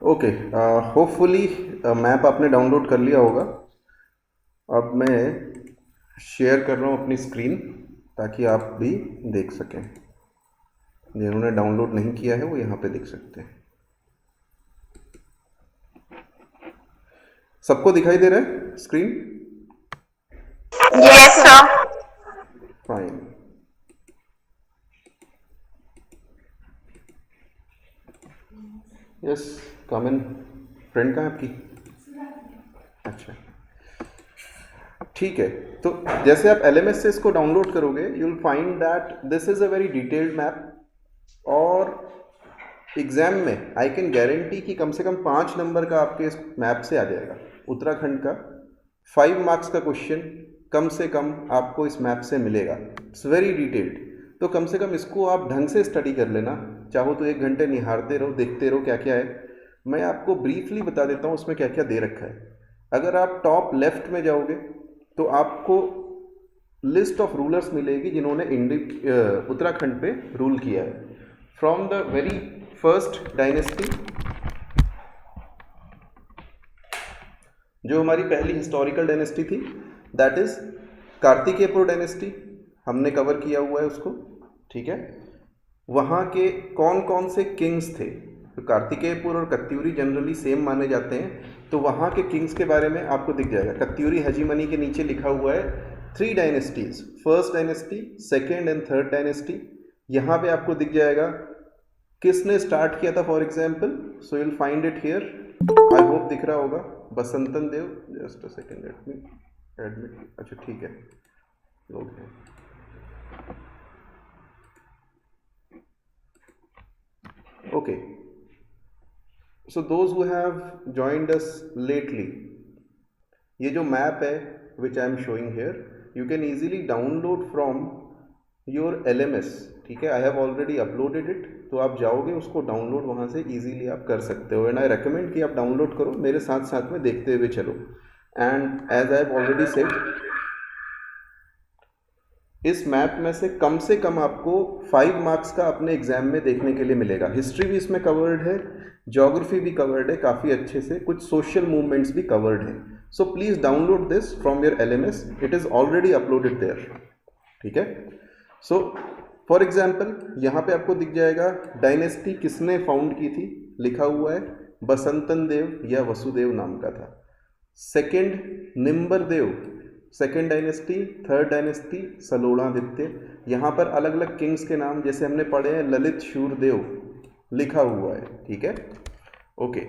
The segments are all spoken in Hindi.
ओके, होपफुली मैप आपने डाउनलोड कर लिया होगा। अब मैं शेयर कर रहा हूँ अपनी स्क्रीन ताकि आप भी देख सकें। जिन्होंने डाउनलोड नहीं किया है वो यहाँ पे देख सकते हैं। सबको दिखाई दे रहा है screen? Yes, sir. Fine. Yes, common friend कहाँ है आपकी? अच्छा, ठीक है। तो जैसे आप LMS से इसको डाउनलोड करोगे, you will find that this is a very detailed map. और एग्ज़ाम में आई कैन गारंटी कि कम से कम 5 नंबर का आपके इस मैप से आ जाएगा। उत्तराखंड का 5 मार्क्स का क्वेश्चन कम से कम आपको इस मैप से मिलेगा। It's very detailed. तो कम से कम इसको आप ढंग से स्टडी कर लेना। चाहो तो 1 घंटे निहारते रहो, देखते रहो क्या क्या है। मैं आपको ब्रीफली बता देता हूँ उसमें क्या क्या दे रखा है। अगर आप टॉप लेफ्ट में जाओगे तो आपको लिस्ट ऑफ रूलर्स मिलेगी जिन्होंने उत्तराखंड पे रूल किया है। From the very first dynasty, जो हमारी पहली हिस्टोरिकल डायनेस्टी थी, दैट इज कार्तिकेयपुर डायनेस्टी, हमने कवर किया हुआ है उसको। ठीक है, वहाँ के कौन कौन से किंग्स थे। तो कार्तिकेयपुर और कत्यूरी जनरली सेम माने जाते हैं, तो वहाँ के किंग्स के बारे में आपको दिख जाएगा। कत्यूरी हेजीमनी के नीचे लिखा हुआ है 3 dynasties, first dynasty, second and third dynasty. यहाँ पे आपको दिख जाएगा किसने स्टार्ट किया था। For example, so you'll find it here, I hope दिख रहा होगा। Basantan Dev, just a second, let me admit. अच्छा ठीक है, लोग हैं। Okay, so those who have joined us lately, ये जो मैप है which I am showing here, you can easily download from your LMS। ठीक है, आई हैव ऑलरेडी अपलोडेड इट, तो आप जाओगे उसको डाउनलोड वहाँ से इजीली आप कर सकते हो। एंड आई रेकमेंड कि आप डाउनलोड करो, मेरे साथ साथ में देखते हुए चलो। And as I have already said, इस मैप में से कम आपको 5 मार्क्स का अपने एग्जाम में देखने के लिए मिलेगा। हिस्ट्री भी इसमें कवर्ड है, ज्योग्राफी भी कवर्ड है काफ़ी अच्छे से, कुछ सोशल मूवमेंट्स भी कवर्ड है। So please download this from your LMS, it is already uploaded there. ठीक है, सो फॉर एग्जाम्पल यहाँ पे आपको दिख जाएगा डायनेस्टी किसने फाउंड की थी, लिखा हुआ है बसंतन देव या वसुदेव नाम का था। Second, Nimbar Dev, second dynasty. Third dynasty, Salonaditya. यहाँ पर अलग अलग किंग्स के नाम जैसे हमने पढ़े हैं, ललित शूरदेव लिखा हुआ है। ठीक है, ओके।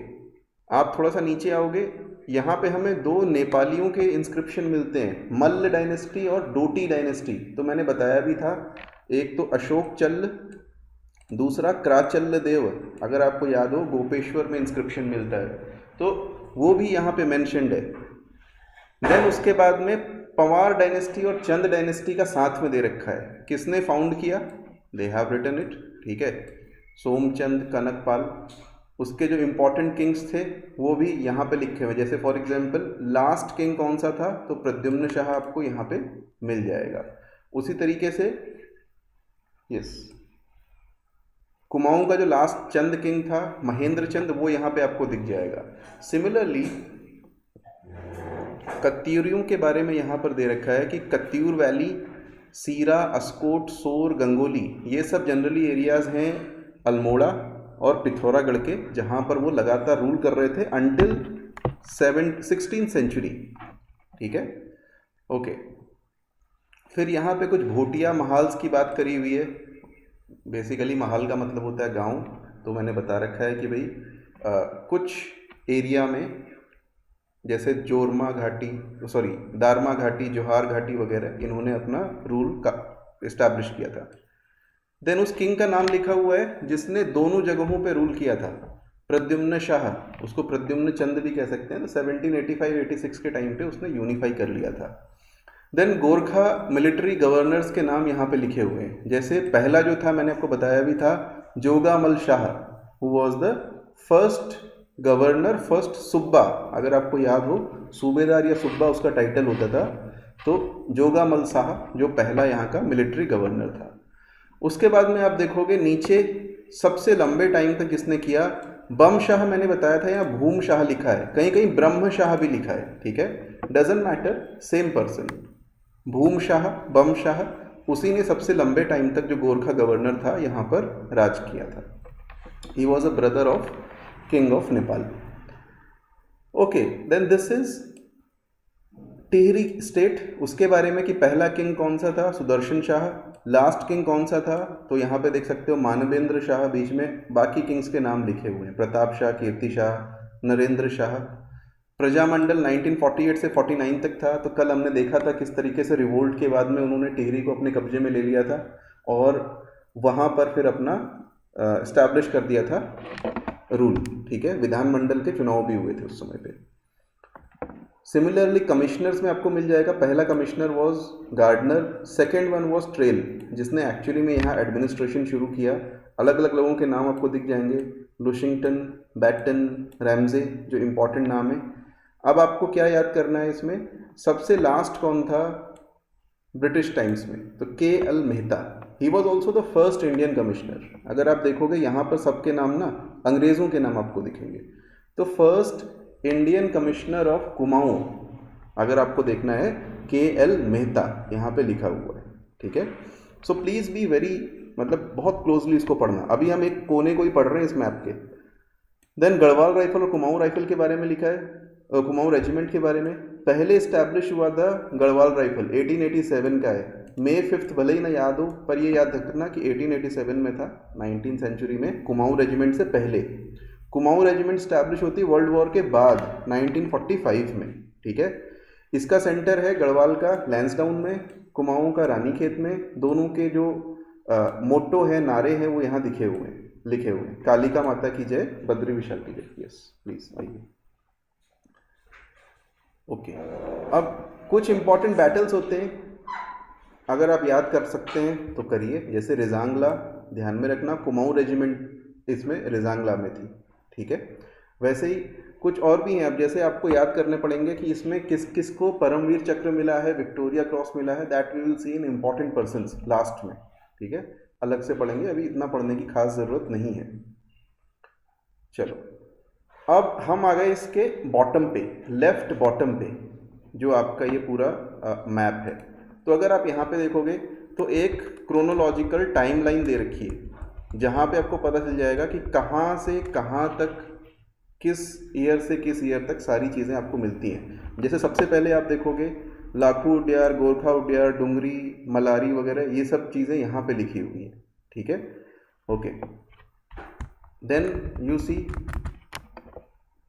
आप थोड़ा सा नीचे आओगे, यहाँ पे हमें 2 नेपालियों के इंस्क्रिप्शन मिलते हैं, मल्ल डायनेस्टी और डोटी डायनेस्टी। तो मैंने बताया भी था, एक तो अशोक चल्ल, दूसरा क्राचल्ल देव। अगर आपको याद हो, गोपेश्वर में इंस्क्रिप्शन मिलता है, तो वो भी यहाँ पे मेंशन्ड है। देन उसके बाद में पंवार डायनेस्टी और चंद डायनेस्टी का साथ में दे रखा है, किसने फाउंड किया, दे हैव रिटन इट। ठीक है, सोमचंद, कनकपाल, उसके जो इम्पोर्टेंट किंग्स थे वो भी यहाँ पे लिखे हुए। जैसे फॉर एग्जांपल लास्ट किंग कौन सा था, तो प्रद्युम्न शाह आपको यहाँ पे मिल जाएगा। उसी तरीके से यस, कुमाऊं का जो लास्ट चंद किंग था महेंद्र चंद, वो यहाँ पे आपको दिख जाएगा। सिमिलरली कत्यूरियों के बारे में यहाँ पर दे रखा है कि कत्यूर वैली, सीरा, अस्कोट, सोर, गंगोली, ये सब जनरली एरियाज़ हैं अल्मोड़ा और पिथौरागढ़ के, जहाँ पर वो लगातार रूल कर रहे थे अंटिल 16th सेंचुरी। ठीक है, ओके। फिर यहाँ पे कुछ भोटिया महाल्स की बात करी हुई है। बेसिकली महल का मतलब होता है गांव, तो मैंने बता रखा है कि भाई कुछ एरिया में जैसे जोरमा घाटी, सॉरी दारमा घाटी, जोहार घाटी वगैरह, इन्होंने अपना रूल का इस्टेब्लिश किया था। देन उस किंग का नाम लिखा हुआ है जिसने दोनों जगहों पे रूल किया था, प्रद्युम्न शाह। उसको प्रद्युम्न चंद भी कह सकते हैं। तो 1785-86 के टाइम पे उसने यूनिफाई कर लिया था। देन गोरखा मिलिट्री गवर्नर्स के नाम यहाँ पे लिखे हुए हैं। जैसे पहला जो था मैंने आपको बताया भी था, Jogamal Shah, who was the first governor, first Subba. अगर आपको याद हो, सूबेदार या सुब्बा उसका टाइटल होता था। तो जोगामल शाह जो पहला यहाँ का मिलिट्री गवर्नर था। उसके बाद में आप देखोगे नीचे सबसे लंबे टाइम तक किसने किया, बम शाह मैंने बताया था, यहाँ भूम शाह लिखा है, कहीं कहीं ब्रह्म शाह भी लिखा है, ठीक है, doesn't matter, same person. Bhoom Shah, बम शाह, उसी ने सबसे लंबे टाइम तक जो गोरखा गवर्नर था यहाँ पर राज किया था। He was a brother of king of Nepal. Okay, then this is Tehri state. उसके बारे में कि पहला किंग कौन सा था, सुदर्शन शाह। लास्ट किंग कौन सा था, तो यहाँ पे देख सकते हो मानवेंद्र शाह, बीच में बाकी किंग्स के नाम लिखे हुए हैं, प्रताप शाह, कीर्ति शाह, नरेंद्र शाह। प्रजामंडल 1948 से 49 तक था। तो कल हमने देखा था किस तरीके से रिवोल्ट के बाद में उन्होंने टिहरी को अपने कब्जे में ले लिया था और वहाँ पर फिर अपना इस्टेब्लिश कर दिया था रूल, ठीक है। विधानमंडल के चुनाव भी हुए थे उस समय पे। सिमिलरली कमिश्नर्स में आपको मिल जाएगा, पहला commissioner was Gardner, second one was Traill, जिसने एक्चुअली में यहाँ एडमिनिस्ट्रेशन शुरू किया। अलग अलग लोगों के नाम आपको दिख जाएंगे, लुशिंगटन, बैटन, रैमजे, जो इम्पोर्टेंट नाम है। अब आपको क्या याद करना है इसमें, सबसे लास्ट कौन था ब्रिटिश टाइम्स में, तो KL. Mehta. He was also the first Indian commissioner. अगर आप देखोगे यहाँ पर सबके नाम ना अंग्रेज़ों के नाम आपको दिखेंगे। तो first Indian commissioner of Kumaon, अगर आपको देखना है, के.एल. मेहता यहाँ पे लिखा हुआ है, ठीक है। सो प्लीज़ बी वेरी, मतलब बहुत क्लोजली इसको पढ़ना। अभी हम एक कोने को ही पढ़ रहे हैं इस मैप के। देन गढ़वाल राइफल और कुमाऊं राइफल के बारे में लिखा है, कुमाऊं रेजिमेंट के बारे में। पहले इस्टेब्लिश हुआ था गढ़वाल राइफल, 1887 का है। May 5 भले ही ना याद हो, पर ये याद रखना कि 1887 में था, 19th सेंचुरी में, कुमाऊं रेजिमेंट से पहले। कुमाऊं रेजिमेंट स्टैब्लिश होती है वर्ल्ड वॉर के बाद 1945 में, ठीक है। इसका सेंटर है गढ़वाल का लैंसडाउन में, कुमाऊं का रानीखेत में। दोनों के जो मोटो है, नारे हैं, वो यहाँ दिखे हुए हैं, लिखे हुए हैं। कालिका माता की जय, बद्री विशाल की जय। यस प्लीज आइए। ओके, अब कुछ इंपॉर्टेंट बैटल्स होते हैं, अगर आप याद कर सकते हैं तो करिए। जैसे रिजांगला, ध्यान में रखना कुमाऊं रेजिमेंट इसमें रिजांगला में थी, ठीक है। वैसे ही कुछ और भी हैं। अब जैसे आपको याद करने पड़ेंगे कि इसमें किस किस को परमवीर चक्र मिला है, विक्टोरिया क्रॉस मिला है। That we will see in important persons last में, ठीक है, अलग से पढ़ेंगे, अभी इतना पढ़ने की खास ज़रूरत नहीं है। चलो, अब हम आ गए इसके बॉटम पे, लेफ्ट बॉटम पे, जो आपका ये पूरा मैप है। तो अगर आप यहाँ पे देखोगे तो एक क्रोनोलॉजिकल टाइमलाइन दे रखी है, जहाँ पे आपको पता चल जाएगा कि कहाँ से कहाँ तक, किस ईयर से किस ईयर तक सारी चीज़ें आपको मिलती हैं। जैसे सबसे पहले आप देखोगे लाखू उड्यार, गोरखा उड्यार, डुंगरी, मलारी वगैरह, ये सब चीज़ें यहाँ पे लिखी हुई हैं, ठीक है। ओके, देन यू सी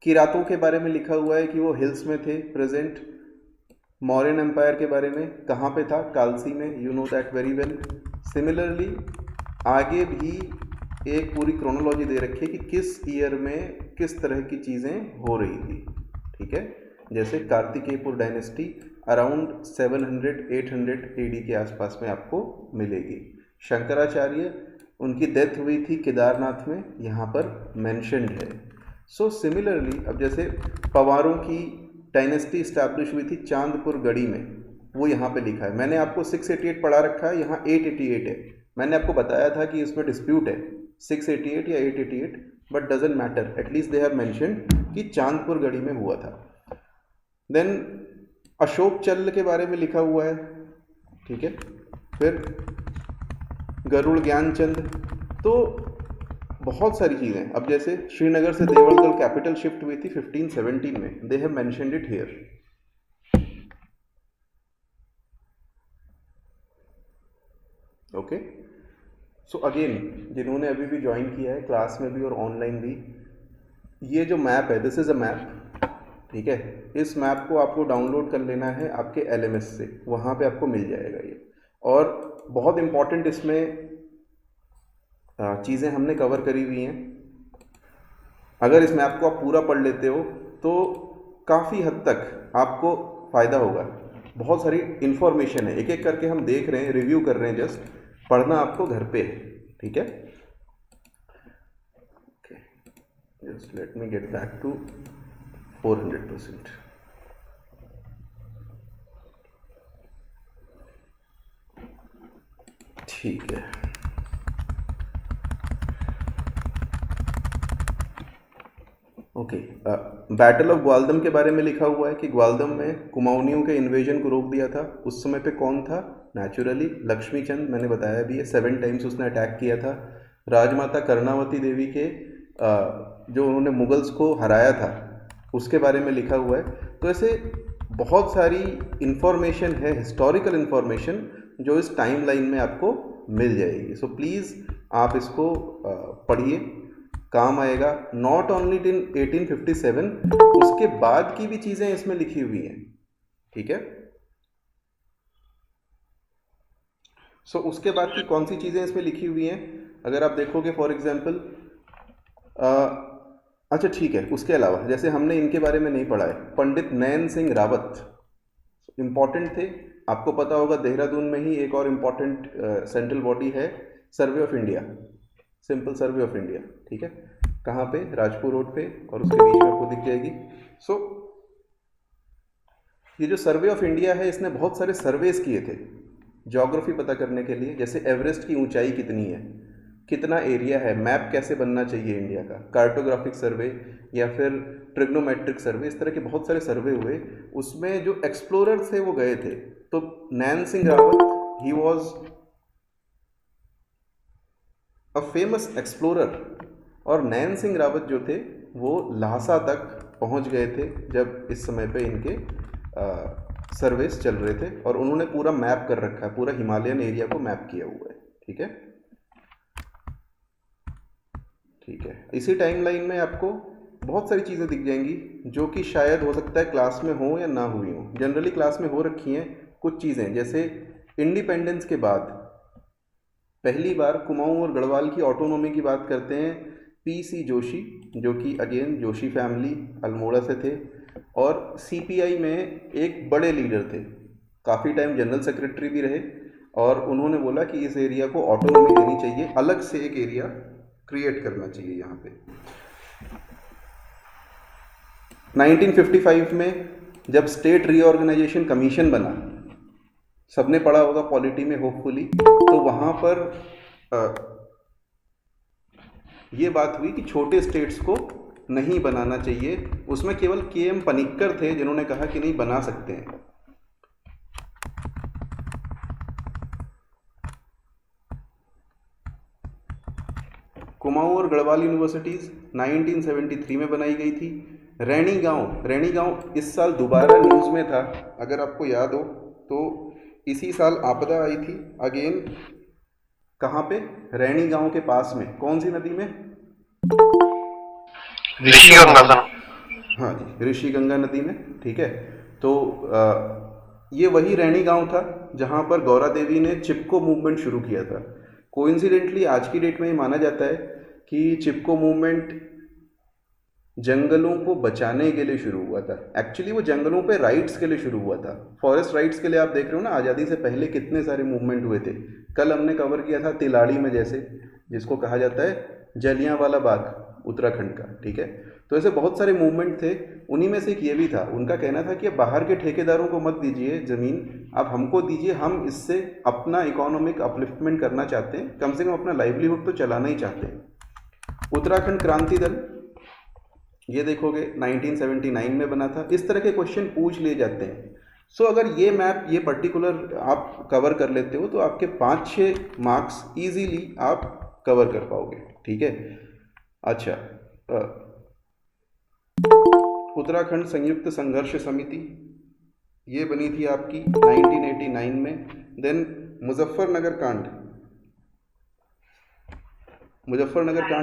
किरातों के बारे में लिखा हुआ है कि वो हिल्स में थे प्रेजेंट। मौर्यन एम्पायर के बारे में कहाँ पे था, कालसी में, you know that very well. Similarly आगे भी एक पूरी क्रोनोलॉजी दे रखी है कि किस ईयर में किस तरह की चीज़ें हो रही थी, ठीक है। जैसे कार्तिकेयपुर डायनेस्टी अराउंड 700-800 AD के आसपास में आपको मिलेगी। शंकराचार्य, उनकी डेथ हुई थी केदारनाथ में, यहाँ पर मैंशनड है। सो सिमिलरली अब जैसे पवारों की डायनेस्टी इस्टेब्लिश हुई थी चांदपुर गढ़ी में, वो यहाँ पे लिखा है। मैंने आपको 688 पढ़ा रखा है, यहाँ 888 है। मैंने आपको बताया था कि इसमें डिस्प्यूट है 688 या 888, but doesn't matter, at least they have mentioned कि चांदपुर गढ़ी में हुआ था। देन अशोक चल्ल के बारे में लिखा हुआ है, ठीक है। फिर गरुड़ ज्ञानचंद, तो बहुत सारी चीज़ें। अब जैसे श्रीनगर से देवलगढ़ कैपिटल शिफ्ट हुई थी 1517 में, they have mentioned it here. Okay, so again जिन्होंने अभी भी ज्वाइन किया है क्लास में भी और ऑनलाइन भी, ये जो मैप है, दिस इज़ अ मैप, ठीक है। इस मैप को आपको डाउनलोड कर लेना है आपके LMS से, वहाँ पे आपको मिल जाएगा ये। और बहुत इम्पॉर्टेंट इसमें चीज़ें हमने कवर करी हुई हैं। अगर इस मैप को आप पूरा पढ़ लेते हो तो काफ़ी हद तक आपको फ़ायदा होगा। बहुत सारी इन्फॉर्मेशन है, एक एक करके हम देख रहे हैं, रिव्यू कर रहे हैं, जस्ट पढ़ना आपको घर पे है, ठीक है। Just let me get back to 400%। ठीक है, ओके, बैटल ऑफ ग्वालदम के बारे में लिखा हुआ है कि ग्वालदम में कुमाऊनियों के इन्वेजन को रोक दिया था। उस समय पे कौन था? नेचुरली लक्ष्मीचंद, मैंने बताया भी है, 7 टाइम्स उसने अटैक किया था। राजमाता कर्णावती देवी के जो उन्होंने मुगल्स को हराया था उसके बारे में लिखा हुआ है। तो ऐसे बहुत सारी इंफॉर्मेशन है, हिस्टोरिकल इंफॉर्मेशन, जो इस टाइम लाइन में आपको मिल जाएगी। सो प्लीज़ आप इसको पढ़िए, काम आएगा। नॉट ओनली इन 1857, उसके बाद की भी चीज़ें इसमें लिखी हुई हैं, ठीक है। सो उसके बाद की कौन सी चीज़ें इसमें लिखी हुई हैं अगर आप देखोगे, फॉर एग्जांपल, अच्छा ठीक है, उसके अलावा जैसे हमने इनके बारे में नहीं पढ़ा है, पंडित नैन सिंह रावत इम्पॉर्टेंट थे। आपको पता होगा देहरादून में ही एक और इम्पॉर्टेंट सेंट्रल बॉडी है, survey of India, simple survey of India, ठीक है। कहाँ पे? राजपुर रोड पे, और उसके बीच में आपको दिख जाएगी। सो ये जो सर्वे ऑफ इंडिया है, इसने बहुत सारे सर्वेस किए थे ज्योग्राफी पता करने के लिए, जैसे एवरेस्ट की ऊंचाई कितनी है, कितना एरिया है, मैप कैसे बनना चाहिए इंडिया का, कार्टोग्राफिक सर्वे या फिर ट्रिग्नोमेट्रिक सर्वे, इस तरह के बहुत सारे सर्वे हुए। उसमें जो एक्सप्लोरर थे वो गए थे। तो Nain Singh Rawat, he was a famous explorer, और नैन सिंह रावत जो थे वो ल्हासा तक पहुंच गए थे जब इस समय पे इनके सर्वेस चल रहे थे, और उन्होंने पूरा मैप कर रखा है, पूरा हिमालयन एरिया को मैप किया हुआ है, ठीक है। ठीक है, इसी टाइमलाइन में आपको बहुत सारी चीज़ें दिख जाएंगी जो कि शायद हो सकता है क्लास में हो या ना हुई हो। जनरली क्लास में हो रखी हैं कुछ चीज़ें, जैसे इंडिपेंडेंस के बाद पहली बार कुमाऊं और गढ़वाल की ऑटोनॉमी की बात करते हैं पी.सी. जोशी, जो कि अगेन जोशी फैमिली अल्मोड़ा से थे, और सीपीआई में एक बड़े लीडर थे, काफ़ी टाइम जनरल सेक्रेटरी भी रहे, और उन्होंने बोला कि इस एरिया को ऑटोनॉमी देनी चाहिए, अलग से एक एरिया क्रिएट करना चाहिए यहाँ पे। 1955 में जब स्टेट रीऑर्गेनाइजेशन कमीशन बना, सबने पढ़ा होगा पॉलिटी में होपफुली, तो वहाँ पर ये बात हुई कि छोटे स्टेट्स को नहीं बनाना चाहिए। उसमें केवल के.एम. पनिक्कर थे जिन्होंने कहा कि नहीं, बना सकते हैं। कुमाऊं और गढ़वाल यूनिवर्सिटीज़ 1973 में बनाई गई थी। रैणी गांव इस साल दोबारा न्यूज़ में था, अगर आपको याद हो तो इसी साल आपदा आई थी अगेन। कहाँ पे? रैणी गांव के पास में, कौन सी नदी में? ऋषिगंगा। हाँ जी, ऋषिगंगा नदी में, ठीक है। तो ये वही रैणी गांव था जहाँ पर गौरा देवी ने चिपको मूवमेंट शुरू किया था। कोइंसिडेंटली आज की डेट में ये माना जाता है कि चिपको मूवमेंट जंगलों को बचाने के लिए शुरू हुआ था। एक्चुअली वो जंगलों पे राइट्स के लिए शुरू हुआ था, फॉरेस्ट राइट्स के लिए। आप देख रहे हो ना, आज़ादी से पहले कितने सारे मूवमेंट हुए थे। कल हमने कवर किया था तिलाड़ी में, जैसे जिसको कहा जाता है जलियांवाला बाग, उत्तराखंड का, ठीक है। तो ऐसे बहुत सारे मूवमेंट थे, उन्हीं में से एक ये भी था। उनका कहना था कि अब बाहर के ठेकेदारों को मत दीजिए ज़मीन, आप हमको दीजिए, हम इससे अपना इकोनॉमिक अपलिफ्टमेंट करना चाहते हैं, कम से कम अपना लाइवलीहुड तो चलाना ही चाहते हैं। उत्तराखंड क्रांति दल, ये देखोगे 1979 में बना था। इस तरह के क्वेश्चन पूछ लिए जाते हैं। सो अगर ये मैप, ये पर्टिकुलर आप कवर कर लेते हो तो आपके 5-6 मार्क्स इजीली आप कवर कर पाओगे, ठीक है। अच्छा, उत्तराखंड संयुक्त संघर्ष समिति, ये बनी थी आपकी 1989 में। देन मुजफ्फरनगर कांड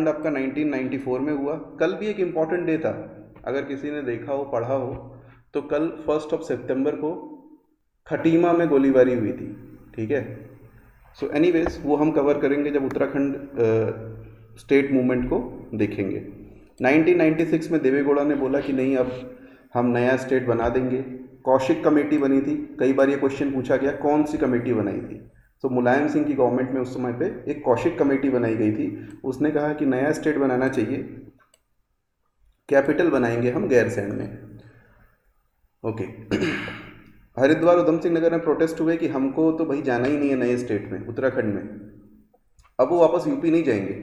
आपका 1994 में हुआ। कल भी एक इम्पॉर्टेंट डे था, अगर किसी ने देखा हो, पढ़ा हो, तो कल 1 सितंबर को खटीमा में गोलीबारी हुई थी, ठीक है। सो एनीवेज वो हम कवर करेंगे जब उत्तराखंड स्टेट मूवमेंट को देखेंगे। 1996 में देवेगौड़ा ने बोला कि नहीं, अब हम नया स्टेट बना देंगे। कौशिक कमेटी बनी थी। कई बार ये क्वेश्चन पूछा गया, कौन सी कमेटी बनाई थी? तो मुलायम सिंह की गवर्नमेंट में उस समय पे एक कौशिक कमेटी बनाई गई थी। उसने कहा कि नया स्टेट बनाना चाहिए, कैपिटल बनाएंगे हम गैरसैंण में, ओके। हरिद्वार उधम सिंह नगर में प्रोटेस्ट हुए कि हमको तो भाई जाना ही नहीं है नए स्टेट में, उत्तराखंड में। अब वो वापस यूपी नहीं जाएंगे,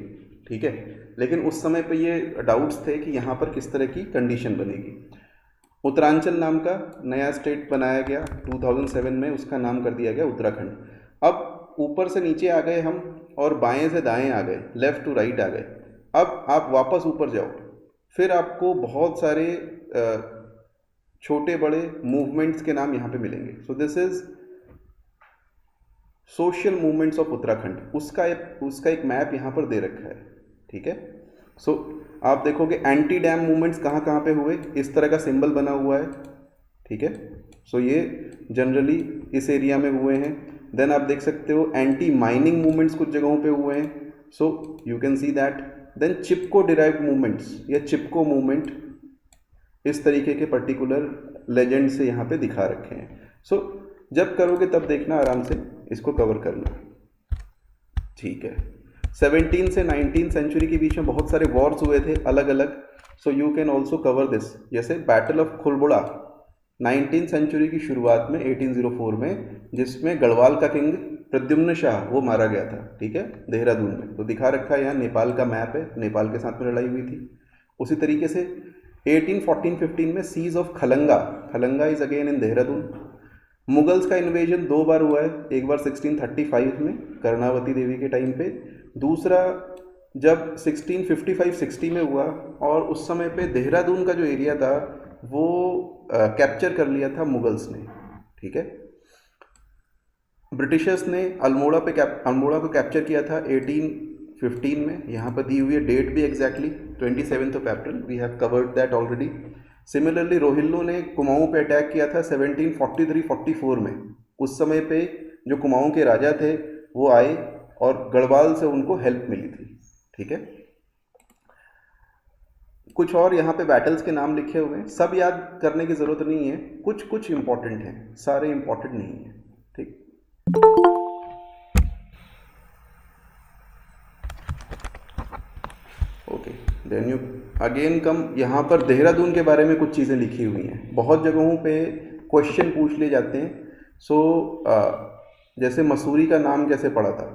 ठीक है। लेकिन उस समय पे ये डाउट्स थे कि यहाँ पर किस तरह की कंडीशन बनेगी। उत्तरांचल नाम का नया स्टेट बनाया गया 2007 में, उसका नाम कर दिया गया उत्तराखंड। अब ऊपर से नीचे आ गए हम और बाएं से दाएं आ गए, लेफ़्ट टू राइट आ गए। अब आप वापस ऊपर जाओ, फिर आपको बहुत सारे छोटे बड़े मूवमेंट्स के नाम यहाँ पे मिलेंगे। So this is social movements of Uttarakhand, उसका एक मैप यहाँ पर दे रखा है, ठीक है। सो आप देखोगे एंटी डैम मूवमेंट्स कहाँ कहाँ पे हुए, इस तरह का सिंबल बना हुआ है, ठीक है। सो ये जनरली इस एरिया में हुए हैं। देन आप देख सकते हो एंटी माइनिंग मूवमेंट्स कुछ जगहों पे हुए हैं, so you can see that. Then Chipko derived movements या चिपको मूवमेंट, इस तरीके के पर्टिकुलर लेजेंड से यहाँ पे दिखा रखे हैं। सो जब करोगे तब देखना आराम से इसको कवर करना, ठीक है। 17 से 19 सेंचुरी के बीच में बहुत सारे वॉर्स हुए थे अलग अलग, सो you can also cover this. जैसे बैटल ऑफ खुलबुड़ा 19 सेंचुरी की शुरुआत में 1804 में, जिसमें गढ़वाल का किंग प्रद्युम्न शाह वो मारा गया था, ठीक है, देहरादून में। तो दिखा रखा है यहाँ, नेपाल का मैप है, नेपाल के साथ में लड़ाई हुई थी। उसी तरीके से 1814-15 में siege of Khalanga, Khalanga is again in Dehradun. Mughals का इन्वेजन 2 बार हुआ है, एक बार 1635 में कर्णावती देवी के टाइम पे, दूसरा जब 1655-60 में हुआ, और उस समय पे देहरादून का जो एरिया था वो कैप्चर कर लिया था मुगल्स ने, ठीक है। ब्रिटिशर्स ने अल्मोड़ा को कैप्चर किया था 1815 में, यहाँ पर दी हुई है डेट भी exactly 27 April, we have covered that already. Similarly रोहिल्लों ने कुमाऊं पे अटैक किया था 1743-44 में। उस समय पे जो कुमाऊं के राजा थे वो आए और गढ़वाल से उनको हेल्प मिली थी, ठीक है। कुछ और यहाँ पे बैटल्स के नाम लिखे हुए हैं, सब याद करने की ज़रूरत नहीं है, कुछ कुछ इंपॉर्टेंट हैं, सारे इंपॉर्टेंट नहीं है, ठीक। Okay, then you again come, यहाँ पर देहरादून के बारे में कुछ चीज़ें लिखी हुई हैं, बहुत जगहों पे क्वेश्चन पूछ लिए जाते हैं। सो जैसे मसूरी का नाम कैसे पड़ा था,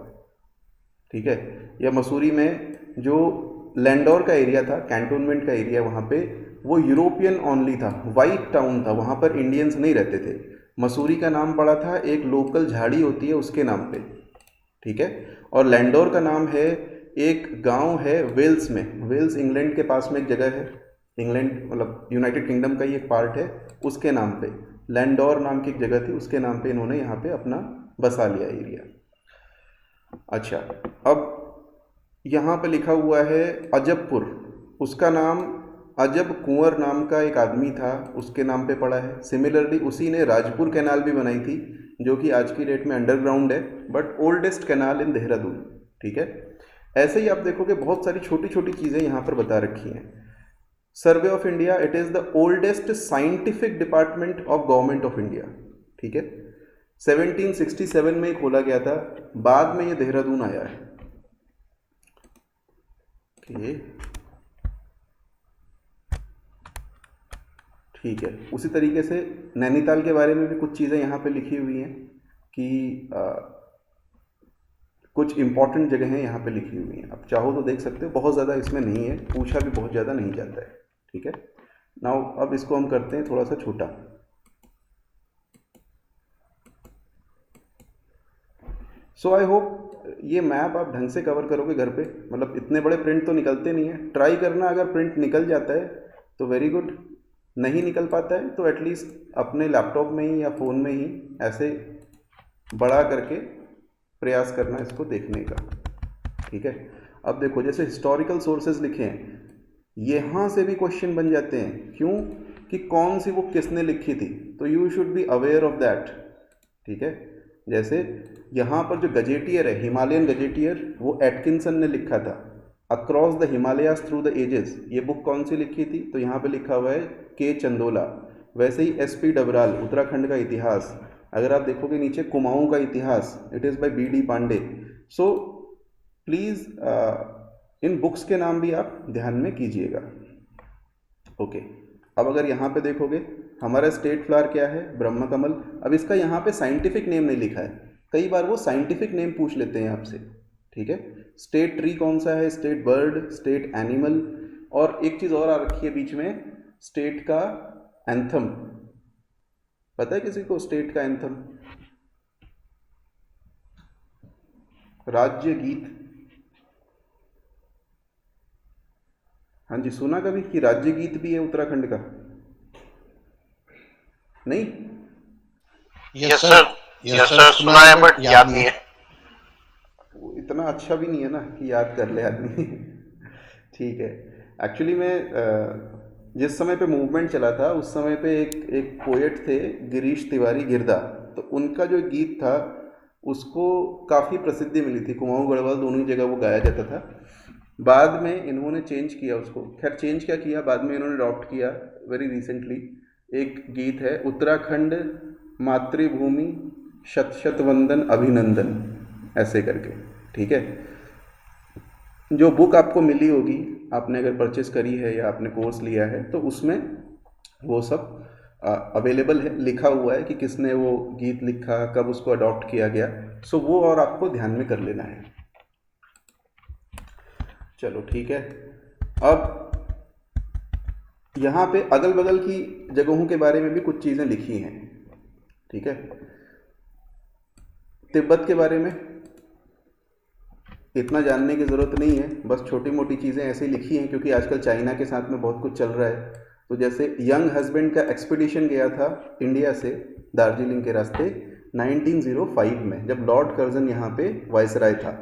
ठीक है, या मसूरी में जो लैंडोर का एरिया था, कैंटोनमेंट का एरिया, वहाँ पे वो यूरोपियन ओनली था, वाइट टाउन था, वहाँ पर इंडियंस नहीं रहते थे। मसूरी का नाम पड़ा था एक लोकल झाड़ी होती है उसके नाम पे, ठीक है। और लैंडोर का नाम है एक गांव है वेल्स में, वेल्स इंग्लैंड के पास में एक जगह है, इंग्लैंड मतलब यूनाइटेड किंगडम का ही एक पार्ट है, उसके नाम पे लैंडोर नाम की एक जगह थी, उसके नाम पे इन्होंने यहाँ पे अपना बसा लिया एरिया। अच्छा, अब यहाँ पे लिखा हुआ है अजबपुर, उसका नाम अजब कुंवर नाम का एक आदमी था, उसके नाम पे पड़ा है। सिमिलरली उसी ने राजपुर कैनाल भी बनाई थी, जो कि आज की डेट में अंडरग्राउंड है, but oldest canal in Dehradun, ठीक है। ऐसे ही आप देखोगे बहुत सारी छोटी छोटी चीज़ें यहाँ पर बता रखी हैं। Survey of India, it is the oldest scientific department of government of India, ठीक है। 1767 में खोला गया था, बाद में ये देहरादून आया है, ठीक है। उसी तरीके से नैनीताल के बारे में भी कुछ चीज़ें यहाँ पे लिखी हुई हैं कि कुछ इंपॉर्टेंट जगह हैं यहाँ पे लिखी हुई हैं, आप चाहो तो देख सकते हो, बहुत ज़्यादा इसमें नहीं है, पूछा भी बहुत ज़्यादा नहीं जाता है, ठीक है। नाउ अब इसको हम करते हैं थोड़ा सा छोटा। सो आई होप ये मैप आप ढंग से कवर करोगे घर पे, मतलब इतने बड़े प्रिंट तो निकलते नहीं है, ट्राई करना, अगर प्रिंट निकल जाता है तो वेरी गुड, नहीं निकल पाता है तो एटलीस्ट अपने लैपटॉप में ही या फ़ोन में ही ऐसे बड़ा करके प्रयास करना इसको देखने का, ठीक है। अब देखो जैसे हिस्टोरिकल सोर्सेज लिखे हैं, यहाँ से भी क्वेश्चन बन जाते हैं, क्यों कि कौन सी बुक किसने लिखी थी, तो you should be aware of that, ठीक है। जैसे यहाँ पर जो गजेटियर है, हिमालयन गजेटियर, वो एटकिंसन ने लिखा था, across the Himalayas through the ages, ये बुक कौन सी लिखी थी, तो यहाँ पे लिखा हुआ है के चंदोला। वैसे ही एसपी डबराल, उत्तराखंड का इतिहास, अगर आप देखोगे नीचे कुमाऊं का इतिहास, it is by BD Pande. So please इन बुक्स के नाम भी आप ध्यान में कीजिएगा, ओके। अब अगर यहाँ पे देखोगे हमारा स्टेट फ्लावर क्या है, ब्रह्म कमल। अब इसका यहाँ पे साइंटिफिक नेम नहीं लिखा है, कई बार वो साइंटिफिक नेम पूछ लेते हैं आपसे, ठीक है। स्टेट ट्री कौन सा है? स्टेट बर्ड, स्टेट एनिमल, और एक चीज़ और आ रखी है बीच में, स्टेट का एंथम। पता है किसी को स्टेट का एंथम? राज्य गीत। हाँ जी, सुना कभी कि राज्य गीत भी है उत्तराखंड का? नहीं? यस सर, यस सर, सुना है बट याद नहीं है। वो इतना अच्छा भी नहीं है ना कि याद कर ले आदमी। ठीक है। एक्चुअली मैं जिस समय पे मूवमेंट चला था उस समय पे एक एक पोएट थे, गिरीश तिवारी गिरदा। तो उनका जो गीत था उसको काफ़ी प्रसिद्धि मिली थी, कुमाऊँ गढ़वाल दोनों ही जगह वो गाया जाता था। बाद में इन्होंने चेंज किया उसको, खैर चेंज क्या किया, बाद में इन्होंने अडॉप्ट किया वेरी रिसेंटली। एक गीत है, उत्तराखंड मातृभूमि शत शत वंदन अभिनंदन, ऐसे करके। ठीक है। जो बुक आपको मिली होगी, आपने अगर परचेस करी है या आपने कोर्स लिया है, तो उसमें वो सब अवेलेबल है, लिखा हुआ है कि किसने वो गीत लिखा, कब उसको अडॉप्ट किया गया। सो वो और आपको ध्यान में कर लेना है। चलो ठीक है। अब यहाँ पे अगल बगल की जगहों के बारे में भी कुछ चीज़ें लिखी हैं। ठीक है। तिब्बत के बारे में इतना जानने की ज़रूरत नहीं है, बस छोटी मोटी चीज़ें ऐसे ही लिखी हैं क्योंकि आजकल चाइना के साथ में बहुत कुछ चल रहा है। तो जैसे यंग हस्बैंड का एक्सपीडिशन गया था इंडिया से दार्जिलिंग के रास्ते 1905 में, जब लॉर्ड कर्जन यहाँ पे वायसराय था।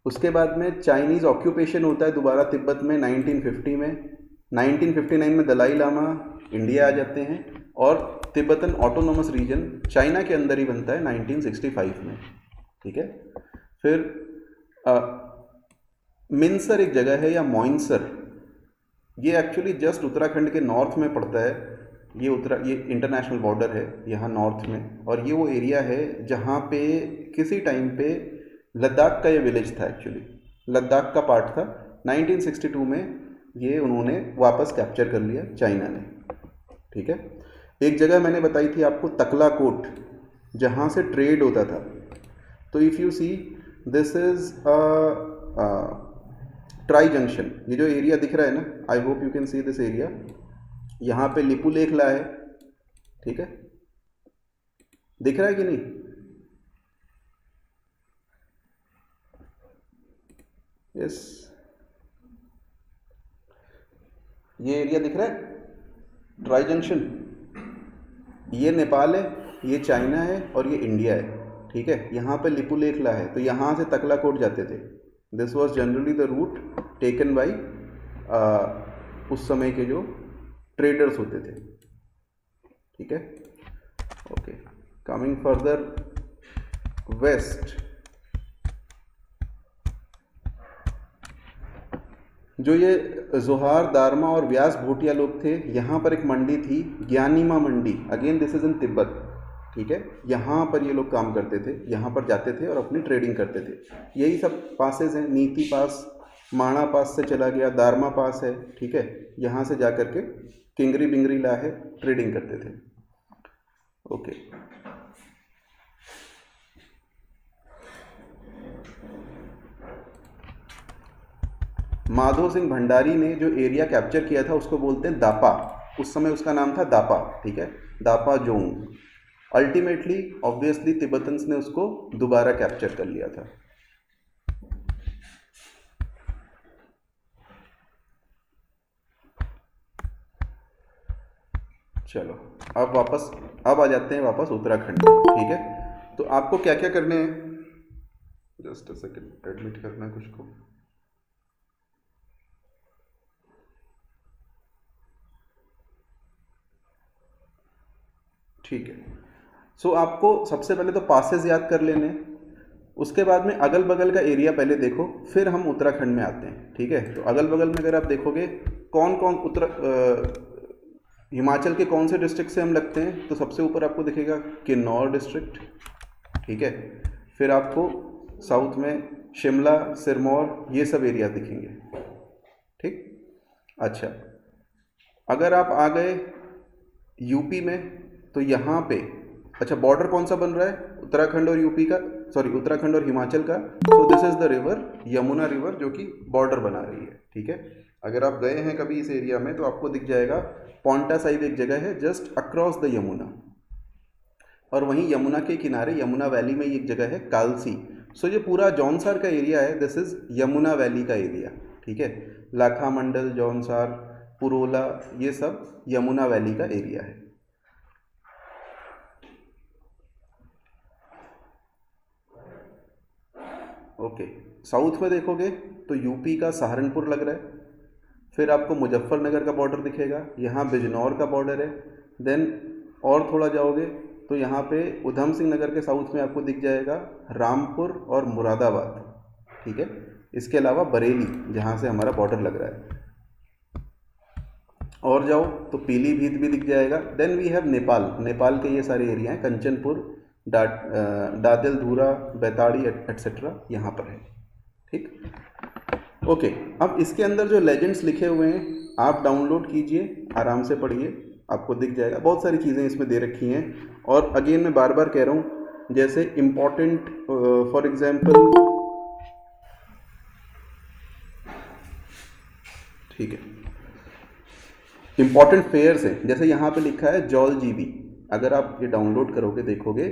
उसके बाद में चाइनीज़ ऑक्यूपेशन होता है दोबारा तिब्बत में 1950 में। 1959 में दलाई लामा इंडिया आ जाते हैं और तिब्बतन ऑटोनोमस रीजन चाइना के अंदर ही बनता है 1965 में। ठीक है। फिर मिनसर एक जगह है, या मोइनसर, ये एक्चुअली जस्ट उत्तराखंड के नॉर्थ में पड़ता है। ये इंटरनेशनल बॉर्डर है यहाँ नॉर्थ में, और ये वो एरिया है जहाँ पे किसी टाइम पे लद्दाख का ये विलेज था, एक्चुअली लद्दाख का पार्ट था। 1962 में ये उन्होंने वापस कैप्चर कर लिया चाइना ने। ठीक है। एक जगह मैंने बताई थी आपको तकला कोट, जहाँ से ट्रेड होता था। तो if you see this is tri junction, ये जो एरिया दिख रहा है ना, I hope you can see this area. यहाँ पे लिपू लेक ला है। ठीक है, दिख रहा है कि नहीं? यस, ये एरिया दिख रहा है ट्राई जंक्शन। ये नेपाल है, ये चाइना है और ये इंडिया है। ठीक है। यहाँ पे लिपू लेक ला है, तो यहाँ से तकला कोट जाते थे। This was generally the route taken by उस समय के जो ट्रेडर्स होते थे। ठीक है। ओके, कमिंग फर्दर वेस्ट, जो ये जोहार दारमा और व्यास भोटिया लोग थे, यहाँ पर एक मंडी थी Gyanima Mandi, again this is in Tibet. ठीक है। यहाँ पर ये लोग काम करते थे, यहाँ पर जाते थे और अपनी ट्रेडिंग करते थे। यही सब पासेज हैं, नीति पास, माणा पास से चला गया, दारमा पास है। ठीक है। यहाँ से जा करके किंगरी बिंगरी ला है, ट्रेडिंग करते थे। ओके। माधो सिंह भंडारी ने जो एरिया कैप्चर किया था उसको बोलते हैं दापा। उस समय उसका नाम था दापा। ठीक है, दापा जोंग। अल्टीमेटली ऑब्वियसली तिब्बतन्स ने उसको दोबारा कैप्चर कर लिया था। चलो अब आ जाते हैं वापस उत्तराखंड। ठीक है। तो आपको क्या क्या करने हैं, जस्ट अ सेकंड, एडमिट करना है कुछ को। ठीक है। सो आपको सबसे पहले तो पासेस याद कर लेने हैं, उसके बाद में अगल बगल का एरिया पहले देखो, फिर हम उत्तराखंड में आते हैं। ठीक है। तो अगल बगल में अगर आप देखोगे कौन कौन हिमाचल के कौन से डिस्ट्रिक्ट से हम लगते हैं, तो सबसे ऊपर आपको दिखेगा किन्नौर डिस्ट्रिक्ट। ठीक है। फिर आपको साउथ में शिमला, सिरमौर, ये सब एरिया दिखेंगे। ठीक। अच्छा, अगर आप आ गए यूपी में, तो यहाँ पे अच्छा बॉर्डर कौन सा बन रहा है उत्तराखंड और यूपी का? सॉरी उत्तराखंड और हिमाचल का। So this is the river Yamuna river, जो कि बॉर्डर बना रही है। ठीक है, अगर आप गए हैं कभी इस एरिया में तो आपको दिख जाएगा पॉन्टा साहिब एक जगह है जस्ट अक्रॉस द यमुना, और वहीं यमुना के किनारे यमुना वैली में एक जगह है कालसी। सो ये पूरा जौनसार का एरिया है, दिस इज़ यमुना वैली का एरिया। ठीक है, लाखा मंडल, जौनसार, पुरोला, ये सब यमुना वैली का एरिया है। ओके, साउथ में देखोगे तो यूपी का सहारनपुर लग रहा है, फिर आपको मुजफ्फरनगर का बॉर्डर दिखेगा, यहाँ बिजनौर का बॉर्डर है। देन और थोड़ा जाओगे तो यहाँ पे उधम सिंह नगर के साउथ में आपको दिख जाएगा रामपुर और मुरादाबाद। ठीक है, इसके अलावा बरेली, जहाँ से हमारा बॉर्डर लग रहा है। और जाओ तो पीलीभीत भी दिख जाएगा। Then we have Nepal, Nepal के ये सारे एरिया हैं, कंचनपुर, दादल, धूरा, बैताड़ी एट्सेट्रा यहाँ पर है। ठीक, ओके। अब इसके अंदर जो लेजेंड्स लिखे हुए हैं आप डाउनलोड कीजिए, आराम से पढ़िए, आपको दिख जाएगा। बहुत सारी चीज़ें इसमें दे रखी हैं, और अगेन मैं बार बार कह रहा हूँ, जैसे इम्पॉर्टेंट फॉर एग्जाम्पल, ठीक है, इम्पॉर्टेंट फेयर्स हैं, जैसे यहाँ पे लिखा है जॉल जीबी। अगर आप ये डाउनलोड करोगे देखोगे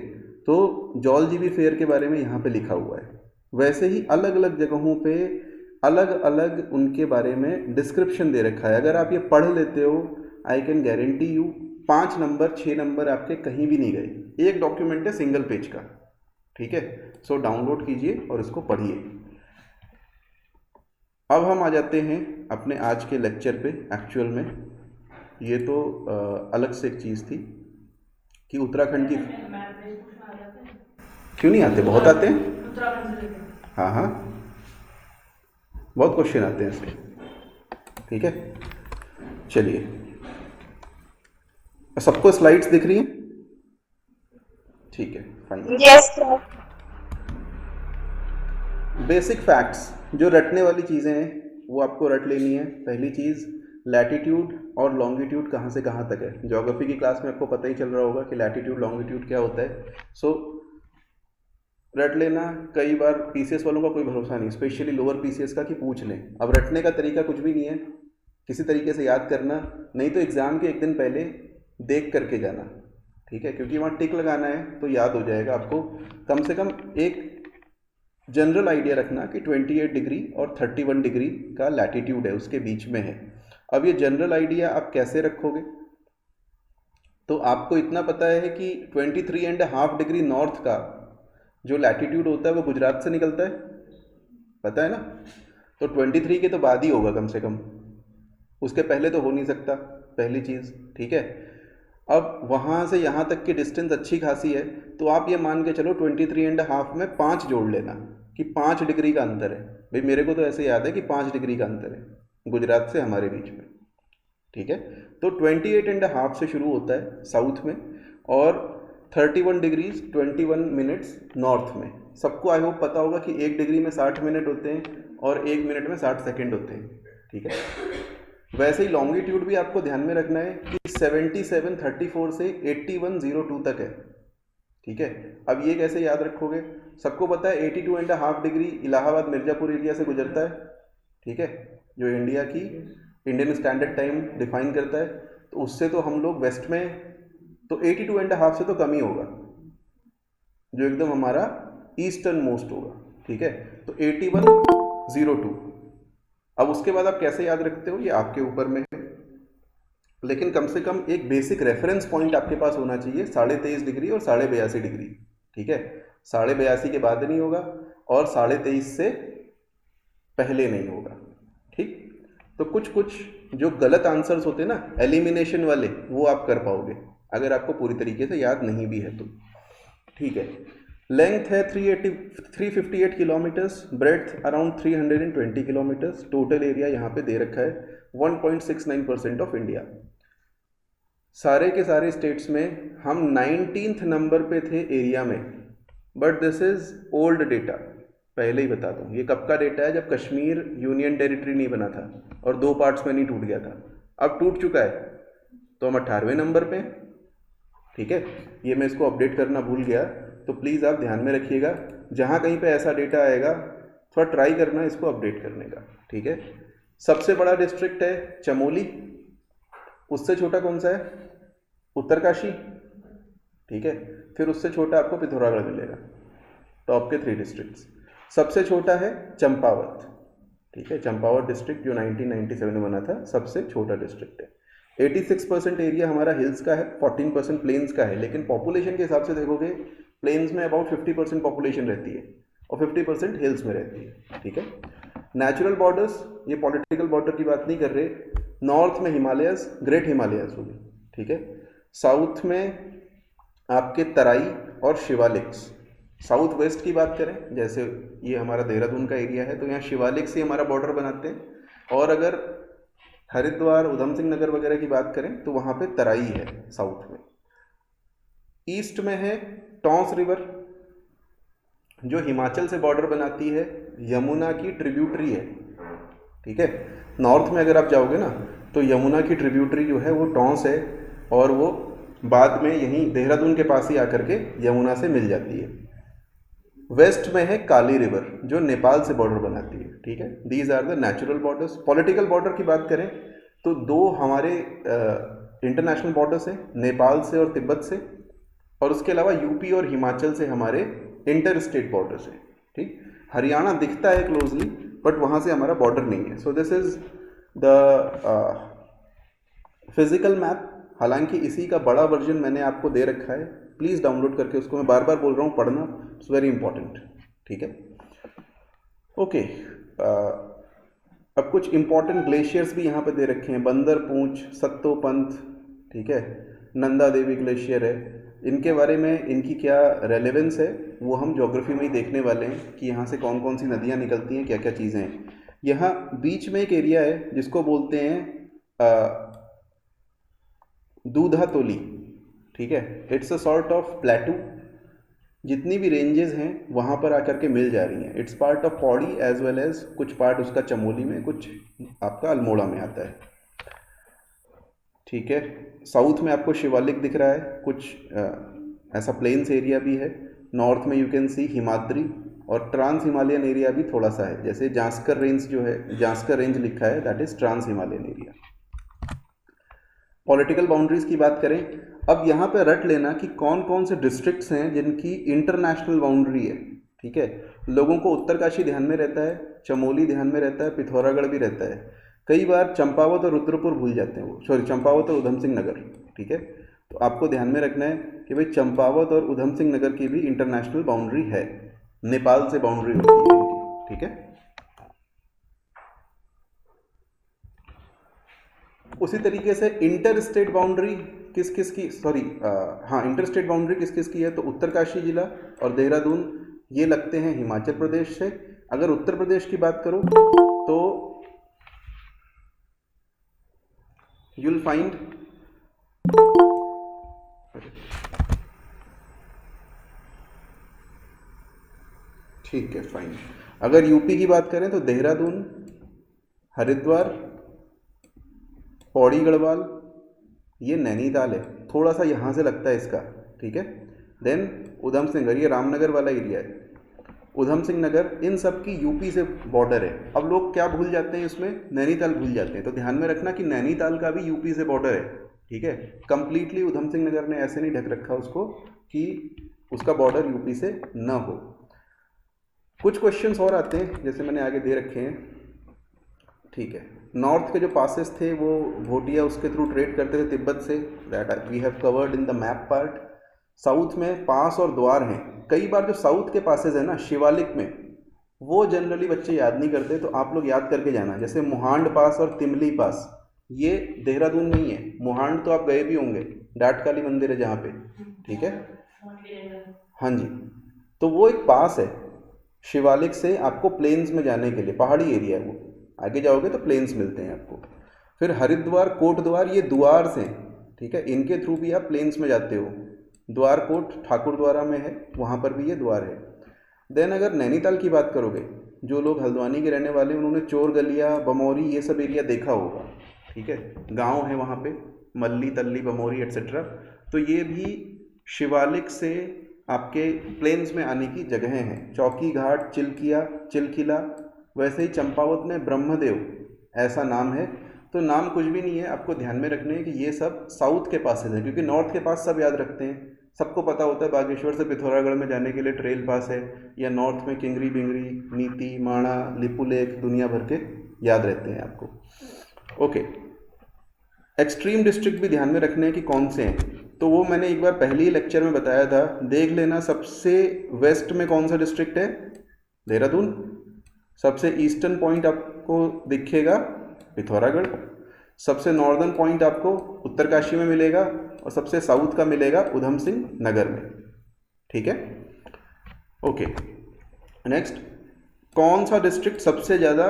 तो जॉल जीबी फेयर के बारे में यहाँ पे लिखा हुआ है। वैसे ही अलग अलग जगहों पे अलग अलग उनके बारे में डिस्क्रिप्शन दे रखा है। अगर आप ये पढ़ लेते हो, I can guarantee you 5 number 6 number आपके कहीं भी नहीं गए। एक डॉक्यूमेंट है सिंगल पेज का। ठीक है, सो डाउनलोड कीजिए और इसको पढ़िए। अब हम आ जाते हैं अपने आज के लेक्चर पे। एक्चुअल में ये तो अलग से एक चीज़ थी कि उत्तराखंड की, क्यों नहीं आते, बहुत आते हैं। हाँ हाँ, बहुत क्वेश्चन आते हैं इसके। ठीक है, चलिए, सबको स्लाइड्स दिख रही हैं? ठीक है, fine. Yes sir. Basic facts, जो रटने वाली चीज़ें हैं वो आपको रट लेनी है। पहली चीज़, लैटिट्यूड और लॉन्गिट्यूड कहाँ से कहाँ तक है। ज्योग्राफी की क्लास में आपको पता ही चल रहा होगा कि लैटिट्यूड लॉन्गिट्यूड क्या होता है। सो रट लेना। कई बार पीसीएस वालों का कोई भरोसा नहीं, स्पेशली लोअर पीसीएस का, कि पूछ लें। अब रटने का तरीका कुछ भी नहीं है, किसी तरीके से याद करना, नहीं तो एग्ज़ाम के एक दिन पहले देख करके जाना। ठीक है, क्योंकि वहाँ टिक लगाना है तो याद हो जाएगा आपको। कम से कम एक जनरल आइडिया रखना कि 28 डिग्री और 31 डिग्री का लैटिट्यूड है, उसके बीच में है। अब ये जनरल आइडिया आप कैसे रखोगे, तो आपको इतना पता है कि 23.5 डिग्री नॉर्थ का जो लैटिट्यूड होता है वो गुजरात से निकलता है, पता है ना। तो 23 के तो बाद ही होगा कम से कम, उसके पहले तो हो नहीं सकता, पहली चीज़। ठीक है, अब वहाँ से यहाँ तक की डिस्टेंस अच्छी खासी है, तो आप ये मान के चलो 23.5 में 5 जोड़ लेना कि 5 डिग्री का अंतर है। भाई मेरे को तो ऐसे याद है कि 5 डिग्री का अंतर है गुजरात से हमारे बीच में। ठीक है, तो 28.5 से शुरू होता है साउथ में, और 31 डिग्रीज 21 मिनट्स नॉर्थ में। सबको आई होप पता होगा कि 1 डिग्री में 60 मिनट होते हैं और 1 मिनट में 60 सेकेंड होते हैं। ठीक है, वैसे ही लॉन्गिट्यूड भी आपको ध्यान में रखना है कि 7734 से 8102 तक है। ठीक है, अब ये कैसे याद रखोगे, सबको पता है 82.5 डिग्री इलाहाबाद मिर्ज़ापुर एरिया से गुजरता है। ठीक है, जो इंडिया की इंडियन स्टैंडर्ड टाइम डिफाइन करता है, तो उससे तो हम लोग वेस्ट में, तो 82.5 से तो कम ही होगा, जो एकदम हमारा ईस्टर्न मोस्ट होगा। ठीक है, तो 8102। अब उसके बाद आप कैसे याद रखते हो ये आपके ऊपर में है, लेकिन कम से कम एक बेसिक रेफरेंस पॉइंट आपके पास होना चाहिए, 23.5 डिग्री और 82.5 डिग्री। ठीक है, 82.5 के बाद नहीं होगा और 23.5 से पहले नहीं होगा। ठीक, तो कुछ कुछ जो गलत आंसर्स होते हैं ना एलिमिनेशन वाले, वो आप कर पाओगे अगर आपको पूरी तरीके से याद नहीं भी है तो। ठीक है, लेंथ है 358 kilometres, breadth around 320 kilometres, total area यहाँ पे दे रखा है 1.69% ऑफ इंडिया। सारे के सारे स्टेट्स में हम 19th नंबर पे थे एरिया में, but this is old data, पहले ही बता दूं। ये कब का डेटा है, जब कश्मीर यूनियन टेरिटरी नहीं बना था और 2 पार्ट्स में नहीं टूट गया था। अब टूट चुका है तो हम 18वें नंबर पे हैं। ठीक है, ये मैं इसको अपडेट करना भूल गया, तो प्लीज़ आप ध्यान में रखिएगा जहाँ कहीं पे ऐसा डेटा आएगा थोड़ा ट्राई करना इसको अपडेट करने का, ठीक है। सबसे बड़ा डिस्ट्रिक्ट है चमोली, उससे छोटा कौन सा है? उत्तरकाशी, ठीक है। फिर उससे छोटा आपको पिथौरागढ़ मिलेगा, टॉप के 3 डिस्ट्रिक्ट्स। सबसे छोटा है चंपावत, ठीक है। चंपावत डिस्ट्रिक्ट जो 1997 में बना था, सबसे छोटा डिस्ट्रिक्ट है। 86% एरिया हमारा हिल्स का है, 14% प्लेन्स का है, लेकिन पॉपुलेशन के हिसाब से देखोगे प्लेन्स में अबाउट 50% पॉपुलेशन रहती है और 50% हिल्स में रहती है, ठीक है। नेचुरल बॉर्डर्स, ये पॉलिटिकल बॉर्डर की बात नहीं कर रहे। नॉर्थ में हिमालयस, ग्रेट हिमालयस होगी, ठीक है। साउथ में आपके तराई और शिवालिक्स। साउथ वेस्ट की बात करें, जैसे ये हमारा देहरादून का एरिया है, तो यहाँ शिवालिक से हमारा बॉर्डर बनाते हैं। और अगर हरिद्वार, उधम सिंह नगर वगैरह की बात करें तो वहाँ पे तराई है साउथ में। ईस्ट में है टॉन्स रिवर, जो हिमाचल से बॉर्डर बनाती है, यमुना की ट्रिब्यूटरी है, ठीक है। नॉर्थ में अगर आप जाओगे ना तो यमुना की ट्रिब्यूटरी जो है वो टॉन्स है, और वो बाद में यहीं देहरादून के पास ही आकर के यमुना से मिल जाती है। वेस्ट में है काली रिवर, जो नेपाल से बॉर्डर बनाती है, ठीक है। These are the natural borders. Political border की बात करें तो 2 हमारे इंटरनेशनल बॉर्डर्स हैं, नेपाल से और तिब्बत से, और उसके अलावा यूपी और हिमाचल से हमारे इंटर स्टेट बॉर्डर्स हैं, ठीक। हरियाणा दिखता है क्लोजली, बट वहाँ से हमारा बॉर्डर नहीं है। So this is the physical map. हालांकि इसी का बड़ा वर्जन मैंने आपको दे रखा है, प्लीज़ डाउनलोड करके उसको, मैं बार बार बोल रहा हूँ, पढ़ना, इट्स वेरी इंपॉर्टेंट, ठीक है। ओके, अब कुछ इंपॉर्टेंट ग्लेशियर्स भी यहाँ पे दे रखे हैं, बंदर पूंछ, सत्तोपंथ, ठीक है, नंदा देवी ग्लेशियर है। इनके बारे में, इनकी क्या रेलेवेंस है, वो हम ज्योग्राफी में ही देखने वाले हैं कि यहाँ से कौन कौन सी नदियाँ निकलती हैं, क्या क्या चीज़ें हैं। यहाँ बीच में एक एरिया है जिसको बोलते हैं दूधा तोली, ठीक है। इट्स अ सॉर्ट ऑफ प्लेटू, जितनी भी रेंजेस हैं वहाँ पर आकर के मिल जा रही हैं। It's part of Pauri as well as कुछ पार्ट उसका चमोली में, कुछ आपका अल्मोड़ा में आता है, ठीक है। साउथ में आपको शिवालिक दिख रहा है, कुछ ऐसा प्लेन्स एरिया भी है। नॉर्थ में यू कैन सी हिमाद्री, और ट्रांस हिमालयन एरिया भी थोड़ा सा है, जैसे जांस्कर रेंज जो है, जांस्कर रेंज लिखा है, that is trans Himalayan area. Political boundaries की बात करें, अब यहाँ पे रट लेना कि कौन कौन से डिस्ट्रिक्ट्स हैं जिनकी इंटरनेशनल बाउंड्री है, ठीक है। लोगों को उत्तरकाशी ध्यान में रहता है, चमोली ध्यान में रहता है, पिथौरागढ़ भी रहता है, कई बार चंपावत और रुद्रपुर भूल जाते हैं वो, सॉरी चंपावत और उधम सिंह नगर, ठीक है। तो आपको ध्यान में रखना है कि भाई चंपावत और उधम सिंह नगर की भी इंटरनेशनल बाउंड्री है, नेपाल से बाउंड्री होती है इनकी, ठीक है। उसी तरीके से इंटर स्टेट बाउंड्री किस किस की, सॉरी हाँ, इंटर स्टेट बाउंड्री किस किस की है, तो उत्तरकाशी जिला और देहरादून ये लगते हैं हिमाचल प्रदेश से। अगर उत्तर प्रदेश की बात करो तो you'll find, ठीक है फाइन। अगर यूपी की बात करें तो देहरादून, हरिद्वार, पौड़ी गढ़वाल, ये नैनीताल है, थोड़ा सा यहाँ से लगता है इसका, ठीक है। देन उधम सिंह नगर, ये रामनगर वाला एरिया है, उधम सिंह नगर, इन सब की यूपी से बॉर्डर है। अब लोग क्या भूल जाते हैं इसमें, नैनीताल भूल जाते हैं, तो ध्यान में रखना कि नैनीताल का भी यूपी से बॉर्डर है, ठीक है। कंप्लीटली उधम सिंह नगर ने ऐसे नहीं ढक रखा उसको कि उसका बॉर्डर यूपी से न हो। कुछ क्वेश्चंस और आते हैं, जैसे मैंने आगे दे रखे हैं, ठीक है। नॉर्थ के जो पासेस थे वो भोटिया उसके थ्रू ट्रेड करते थे तिब्बत से, that we have covered in the map part. South में पास और द्वार हैं, कई बार जो साउथ के पासेस है ना शिवालिक में, वो जनरली बच्चे याद नहीं करते, तो आप लोग याद करके जाना, जैसे मुहांड पास और तिमली पास, ये देहरादून नहीं है। मुहांड तो आप गए भी होंगे, डाटकाली मंदिर है जहाँ पे, ठीक है, हाँ जी। तो वो एक पास है शिवालिक से आपको प्लेन्स में जाने के लिए, पहाड़ी एरिया है वो, आगे जाओगे तो प्लेन्स मिलते हैं आपको। फिर हरिद्वार, कोटद्वार, ये द्वार से, ठीक है, इनके थ्रू भी आप प्लेन्स में जाते हो। द्वार कोट ठाकुरद्वारा में है, वहाँ पर भी ये द्वार है। देन अगर नैनीताल की बात करोगे, जो लोग हल्द्वानी के रहने वाले उन्होंने चोर गलिया, बमौरी, ये सब एरिया देखा होगा, ठीक है, गांव है वहाँ पे, मल्ली, तल्ली, बमौरी एट्सेट्रा। तो ये भी शिवालिक से आपके प्लेन्स में आने की जगहें हैं। चौकी घाट, चिलकिला, वैसे ही चंपावत में ब्रह्मदेव ऐसा नाम है। तो नाम कुछ भी नहीं है, आपको ध्यान में रखने हैं कि ये सब साउथ के पास है, क्योंकि नॉर्थ के पास सब याद रखते हैं। सबको पता होता है बागेश्वर से पिथौरागढ़ में जाने के लिए ट्रेल पास है, या नॉर्थ में किंगरी बिंगरी, नीति, माणा, लिपुलेख, दुनिया भर के याद रहते हैं आपको। ओके, एक्सट्रीम डिस्ट्रिक्ट भी ध्यान में रखने हैं कि कौन से हैं। तो वो मैंने एक बार पहले ही लेक्चर में बताया था, देख लेना। सबसे वेस्ट में कौन सा डिस्ट्रिक्ट है? देहरादून। सबसे ईस्टर्न पॉइंट आपको दिखेगा पिथौरागढ़। सबसे नॉर्दर्न पॉइंट आपको उत्तरकाशी में मिलेगा, और सबसे साउथ का मिलेगा उधम सिंह नगर में। ठीक है, ओके। नेक्स्ट, कौन सा डिस्ट्रिक्ट सबसे ज़्यादा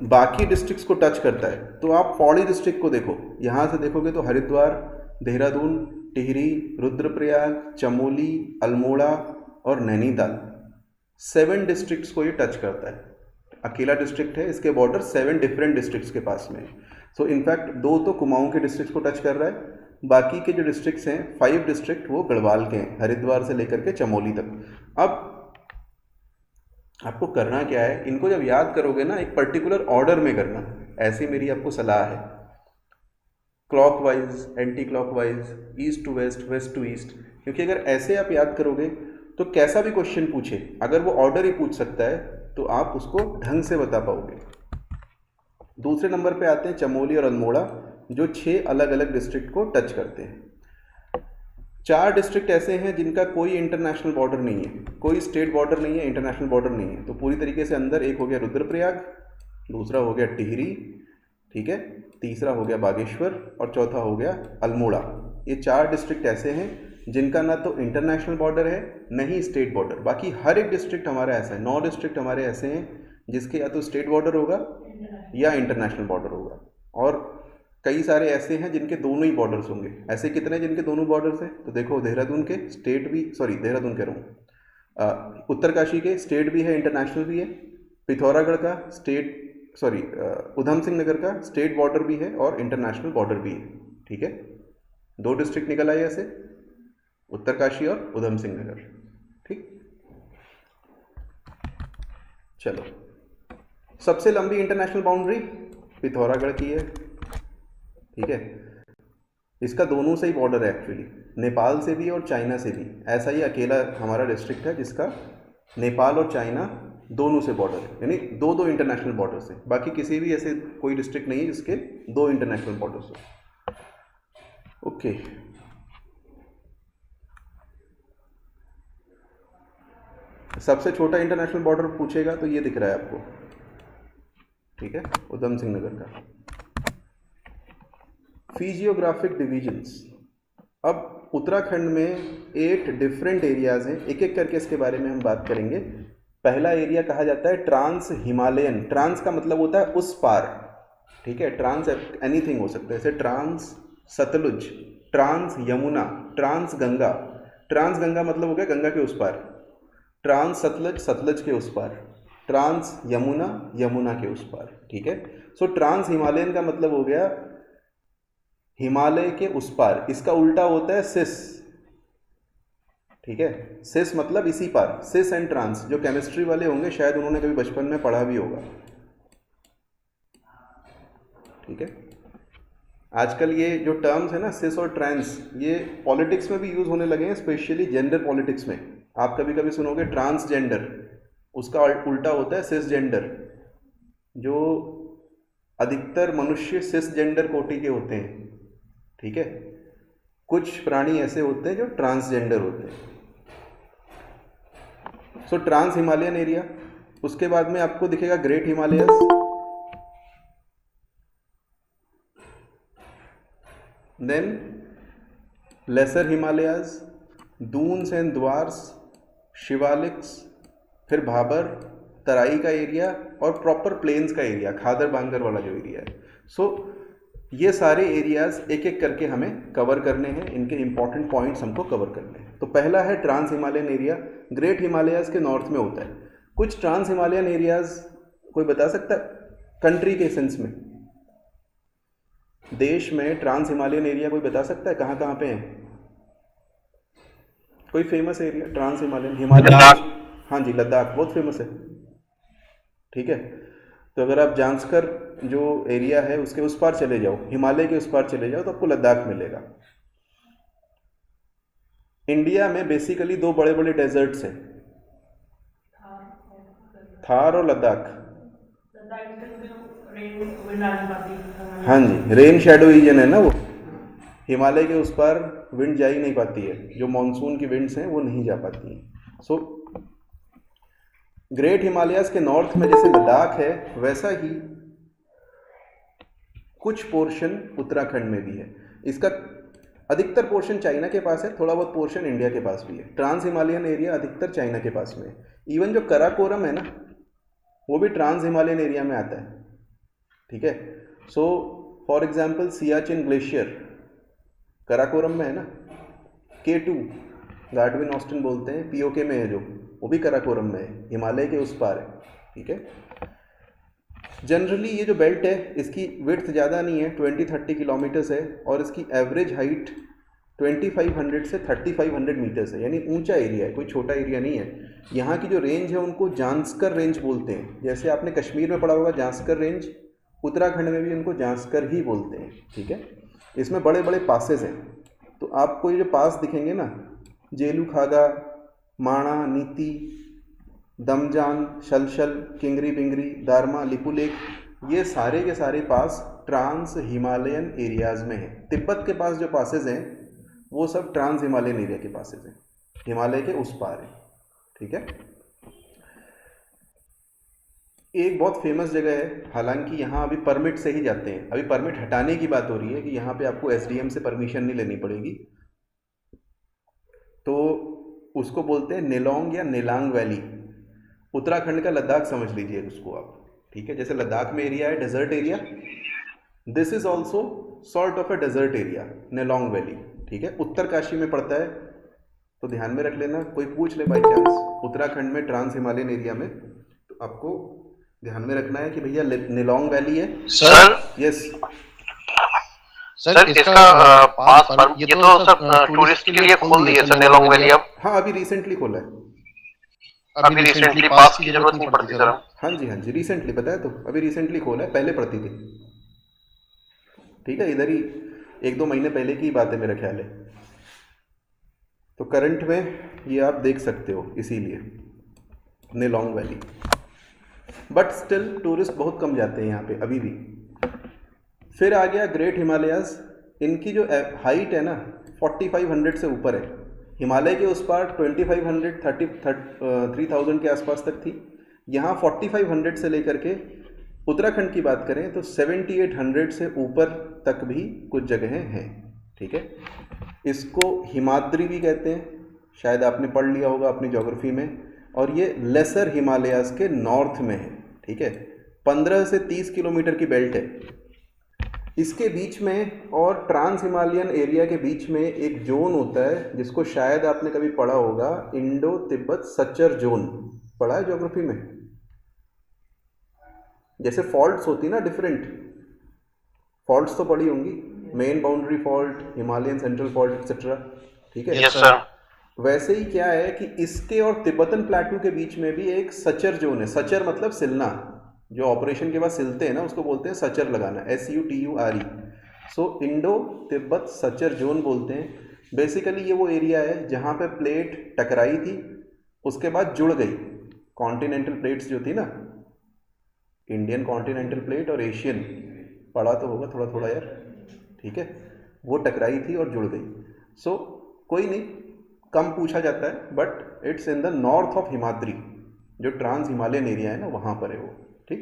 बाकी डिस्ट्रिक्ट्स को टच करता है? तो आप पौड़ी डिस्ट्रिक्ट को देखो, यहाँ से देखोगे तो हरिद्वार, देहरादून, टिहरी, रुद्रप्रयाग, चमोली, अल्मोड़ा और नैनीताल, 7 डिस्ट्रिक्ट्स को ये टच करता है। अकेला डिस्ट्रिक्ट है, इसके बॉर्डर 7 डिफरेंट डिस्ट्रिक्ट्स के पास में। सो इनफैक्ट 2 तो कुमाऊं के डिस्ट्रिक्ट्स को टच कर रहा है, बाकी के जो डिस्ट्रिक्ट्स हैं 5 डिस्ट्रिक्ट वो गढ़वाल के हैं, हरिद्वार से लेकर के चमोली तक। अब आपको करना क्या है, इनको जब याद करोगे ना, एक पर्टिकुलर ऑर्डर में करना, ऐसी मेरी आपको सलाह है। Clockwise, anti clockwise, east to west, west to east, क्योंकि अगर ऐसे आप याद करोगे तो कैसा भी क्वेश्चन पूछे, अगर वो ऑर्डर ही पूछ सकता है तो आप उसको ढंग से बता पाओगे। दूसरे नंबर पे आते हैं चमोली और अल्मोड़ा, जो 6 अलग अलग डिस्ट्रिक्ट को टच करते हैं। 4 डिस्ट्रिक्ट ऐसे हैं जिनका कोई इंटरनेशनल बॉर्डर नहीं है, कोई स्टेट बॉर्डर नहीं है, इंटरनेशनल बॉर्डर नहीं है, तो पूरी तरीके से अंदर। एक हो गया रुद्रप्रयाग, दूसरा हो गया टिहरी, ठीक है, तीसरा हो गया बागेश्वर, और चौथा हो गया अल्मोड़ा। ये 4 डिस्ट्रिक्ट ऐसे हैं जिनका ना तो इंटरनेशनल बॉर्डर है, न ही स्टेट बॉर्डर। बाकी हर एक डिस्ट्रिक्ट हमारा ऐसा है, 9 डिस्ट्रिक्ट हमारे ऐसे हैं जिसके या तो स्टेट बॉर्डर होगा या इंटरनेशनल बॉर्डर होगा, और कई सारे ऐसे हैं जिनके दोनों ही बॉर्डर्स होंगे। ऐसे कितने जिनके दोनों बॉर्डर्स हैं? तो देखो, देहरादून के स्टेट भी, सॉरी देहरादून कह रहा हूँ, उत्तरकाशी के स्टेट भी है, इंटरनेशनल भी है। पिथौरागढ़ का स्टेट, सॉरी उधम सिंह नगर का स्टेट बॉर्डर भी है और इंटरनेशनल बॉर्डर भी है। ठीक है, 2 डिस्ट्रिक्ट निकल आए ऐसे, उत्तरकाशी और उधम सिंह नगर। ठीक, चलो, सबसे लंबी इंटरनेशनल बाउंड्री पिथौरागढ़ की है। ठीक है, इसका दोनों से ही बॉर्डर है एक्चुअली, नेपाल से भी और चाइना से भी। ऐसा ही अकेला हमारा डिस्ट्रिक्ट है जिसका नेपाल और चाइना दोनों से बॉर्डर है, यानी 2 इंटरनेशनल बॉर्डर से। बाकी किसी भी ऐसे कोई डिस्ट्रिक्ट नहीं है जिसके 2 इंटरनेशनल बॉर्डर्स हो। ओके, सबसे छोटा इंटरनेशनल बॉर्डर पूछेगा तो ये दिख रहा है आपको, ठीक है, उधम सिंह नगर का। फिजियोग्राफिक डिविजन्स, अब उत्तराखंड में 8 डिफरेंट एरियाज हैं, एक एक करके इसके बारे में हम बात करेंगे। पहला एरिया कहा जाता है ट्रांस हिमालयन। ट्रांस का मतलब होता है उस पार, ठीक है, ट्रांस एनीथिंग हो सकता है, जैसे trans Sutlej, trans Yamuna, trans Ganga. Trans Ganga मतलब हो गया गंगा के उस पार, ट्रांस सतलज, सतलज के उस पार, ट्रांस यमुना, यमुना के उस पार। ठीक है, सो ट्रांस हिमालयन का मतलब हो गया हिमालय के उस पार। इसका उल्टा होता है सिस, ठीक है, सिस मतलब इसी पार, सिस एंड ट्रांस। जो केमिस्ट्री वाले होंगे शायद उन्होंने कभी बचपन में पढ़ा भी होगा। ठीक है, आजकल ये जो टर्म्स है ना, सिस और ट्रांस, ये पॉलिटिक्स में भी यूज होने लगे हैं, स्पेशली जेंडर पॉलिटिक्स में। आप कभी कभी सुनोगे ट्रांसजेंडर, उसका उल्टा होता है सिसजेंडर। जो अधिकतर मनुष्य सिसजेंडर कोटि के होते हैं, ठीक है, कुछ प्राणी ऐसे होते हैं जो ट्रांसजेंडर होते हैं। So trans Himalayan area. उसके बाद में आपको दिखेगा great Himalayas, then lesser Himalayas, Doons and Duars, Shivaliks, फिर भाबर, तराई का एरिया और प्रॉपर प्लेन्स का एरिया, खादर बांगर वाला जो एरिया है। सो ये सारे एरियाज एक एक करके हमें कवर करने हैं, इनके इंपॉर्टेंट पॉइंट्स हमको कवर करने हैं। तो पहला है trans Himalayan area, great Himalayas के नॉर्थ में होता है। कुछ ट्रांस हिमालयन एरियाज कोई बता सकता है कंट्री के सेंस में? देश में ट्रांस हिमालयन एरिया कोई बता सकता है कहाँ कहाँ पे है? कोई famous area trans Himalayan Himalaya? Ladakh. हाँ जी, लद्दाख बहुत फेमस है। ठीक है, तो अगर आप जांस्कर जो एरिया है उसके उस पार चले जाओ, हिमालय के उस पार चले जाओ, तो आपको लद्दाख मिलेगा। इंडिया में बेसिकली दो बड़े बड़े डेजर्ट्स हैं, थार और लद्दाख। हाँ जी, रेन शेडो रीजन है ना वो, हिमालय के उस पार विंड जा ही नहीं पाती है, जो मॉनसून की विंड्स हैं वो नहीं जा पाती हैं। सो ग्रेट हिमालयाज के नॉर्थ में जैसे लद्दाख है, वैसा ही कुछ पोर्शन उत्तराखंड में भी है। इसका अधिकतर पोर्शन चाइना के पास है, थोड़ा बहुत पोर्शन इंडिया के पास भी है। ट्रांस हिमालयन एरिया अधिकतर चाइना के पास में है। इवन जो कराकोरम है ना, वो भी ट्रांस हिमालयन एरिया में आता है। ठीक है, so for example Siachen glacier Karakoram में है ना, K2 गार्डविन ऑस्टिन बोलते हैं, पीओके में है जो, वो भी कराकोरम में है, हिमालय के उस पार है। ठीक है, जनरली ये जो बेल्ट है इसकी विड्थ ज़्यादा नहीं है, 20-30 किलोमीटर्स है, और इसकी एवरेज हाइट 2500 से 3500 मीटर्स है, यानी ऊंचा एरिया है, कोई छोटा एरिया नहीं है। यहाँ की जो रेंज है उनको जांस्कर रेंज बोलते हैं, जैसे आपने कश्मीर में पढ़ा होगा जांस्कर रेंज, उत्तराखंड में भी उनको जांस्कर ही बोलते हैं। ठीक है, इसमें बड़े बड़े पासेस हैं, तो आपको ये जो पास दिखेंगे ना, जेलू खागा, माणा, नीति, दमजान, शलशल, किंगरी बिंगरी, दारमा, लिपुलेख, ये सारे के सारे पास ट्रांस हिमालयन एरियाज़ में हैं। तिब्बत के पास जो पासेज हैं वो सब ट्रांस हिमालयन एरिया के पासेज हैं, हिमालय के उस पार है। ठीक है, एक बहुत फेमस जगह है, हालांकि यहाँ अभी परमिट से ही जाते हैं, अभी परमिट हटाने की बात हो रही है कि यहाँ पे आपको एसडीएम से परमिशन नहीं लेनी पड़ेगी, तो उसको बोलते हैं नेलोंग या नेलांग वैली। उत्तराखंड का लद्दाख समझ लीजिए उसको आप। ठीक है, जैसे लद्दाख में एरिया है desert area, this is also sort of a desert area, Nelong valley. ठीक है, उत्तरकाशी में पड़ता है, तो ध्यान में रख लेना, कोई पूछ ले बाई चांस उत्तराखंड में ट्रांस हिमालयन एरिया में, तो आपको ध्यान में रखना है कि भैया नेलोंग वैली है। सर यस सर इसका ये तो सर टूरिस्ट के लिए खोल दिए सर नेलोंग वैली अब। हाँ, अभी रिसेंटली खोला है, अभी रिसेंटली पास की जरूरत नहीं पड़ती सर। हाँ जी हाँ जी, रिसेंटली पता है, तो अभी रिसेंटली खोला है, पहले पड़ती थी। ठीक है, इधर ही 1-2 महीने पहले की बात है मेरा ख्याल है, तो करंट में ये आप देख सकते हो, इसीलिए Nelong valley. But still tourist बहुत कम जाते हैं यहाँ पे अभी भी। फिर आ गया ग्रेट हिमालयाज, इनकी जो हाइट है ना 4500 से ऊपर है, हिमालय के उस पार 2500-3000 के आसपास तक थी, यहाँ 4500 से लेकर के उत्तराखंड की बात करें तो 7800 से ऊपर तक भी कुछ जगहें हैं। ठीक है, इसको हिमाद्री भी कहते हैं, शायद आपने पढ़ लिया होगा अपनी ज्योग्राफी में, और ये लेसर हिमालयाज के नॉर्थ में है। ठीक है, 15 से 30 किलोमीटर की बेल्ट है, इसके बीच में और ट्रांस हिमालयन एरिया के बीच में एक जोन होता है जिसको शायद आपने कभी पढ़ा होगा, इंडो तिब्बत सचर जोन। पढ़ा है ज्योग्राफी में? जैसे फॉल्ट्स होती ना, डिफरेंट फॉल्ट्स तो पढ़ी होंगी, main boundary fault, Himalayan central fault etcetera. ठीक है, यस सर। वैसे ही क्या है कि इसके और तिब्बतन प्लेटू के बीच में भी एक सचर जोन है। सचर मतलब सिलना, जो ऑपरेशन के बाद सिलते हैं ना उसको बोलते हैं सचर लगाना, SUTURE। सो इंडो तिब्बत सचर जोन बोलते हैं। बेसिकली ये वो एरिया है जहाँ पे प्लेट टकराई थी, उसके बाद जुड़ गई। कॉन्टिनेंटल प्लेट्स जो थी ना, इंडियन कॉन्टिनेंटल प्लेट और एशियन, पढ़ा तो होगा थोड़ा थोड़ा यार। ठीक है, वो टकराई थी और जुड़ गई। सो कोई नहीं, कम पूछा जाता है, but it's in the north of Himadri, जो ट्रांस हिमालयन एरिया है ना वहाँ पर है वो। ठीक,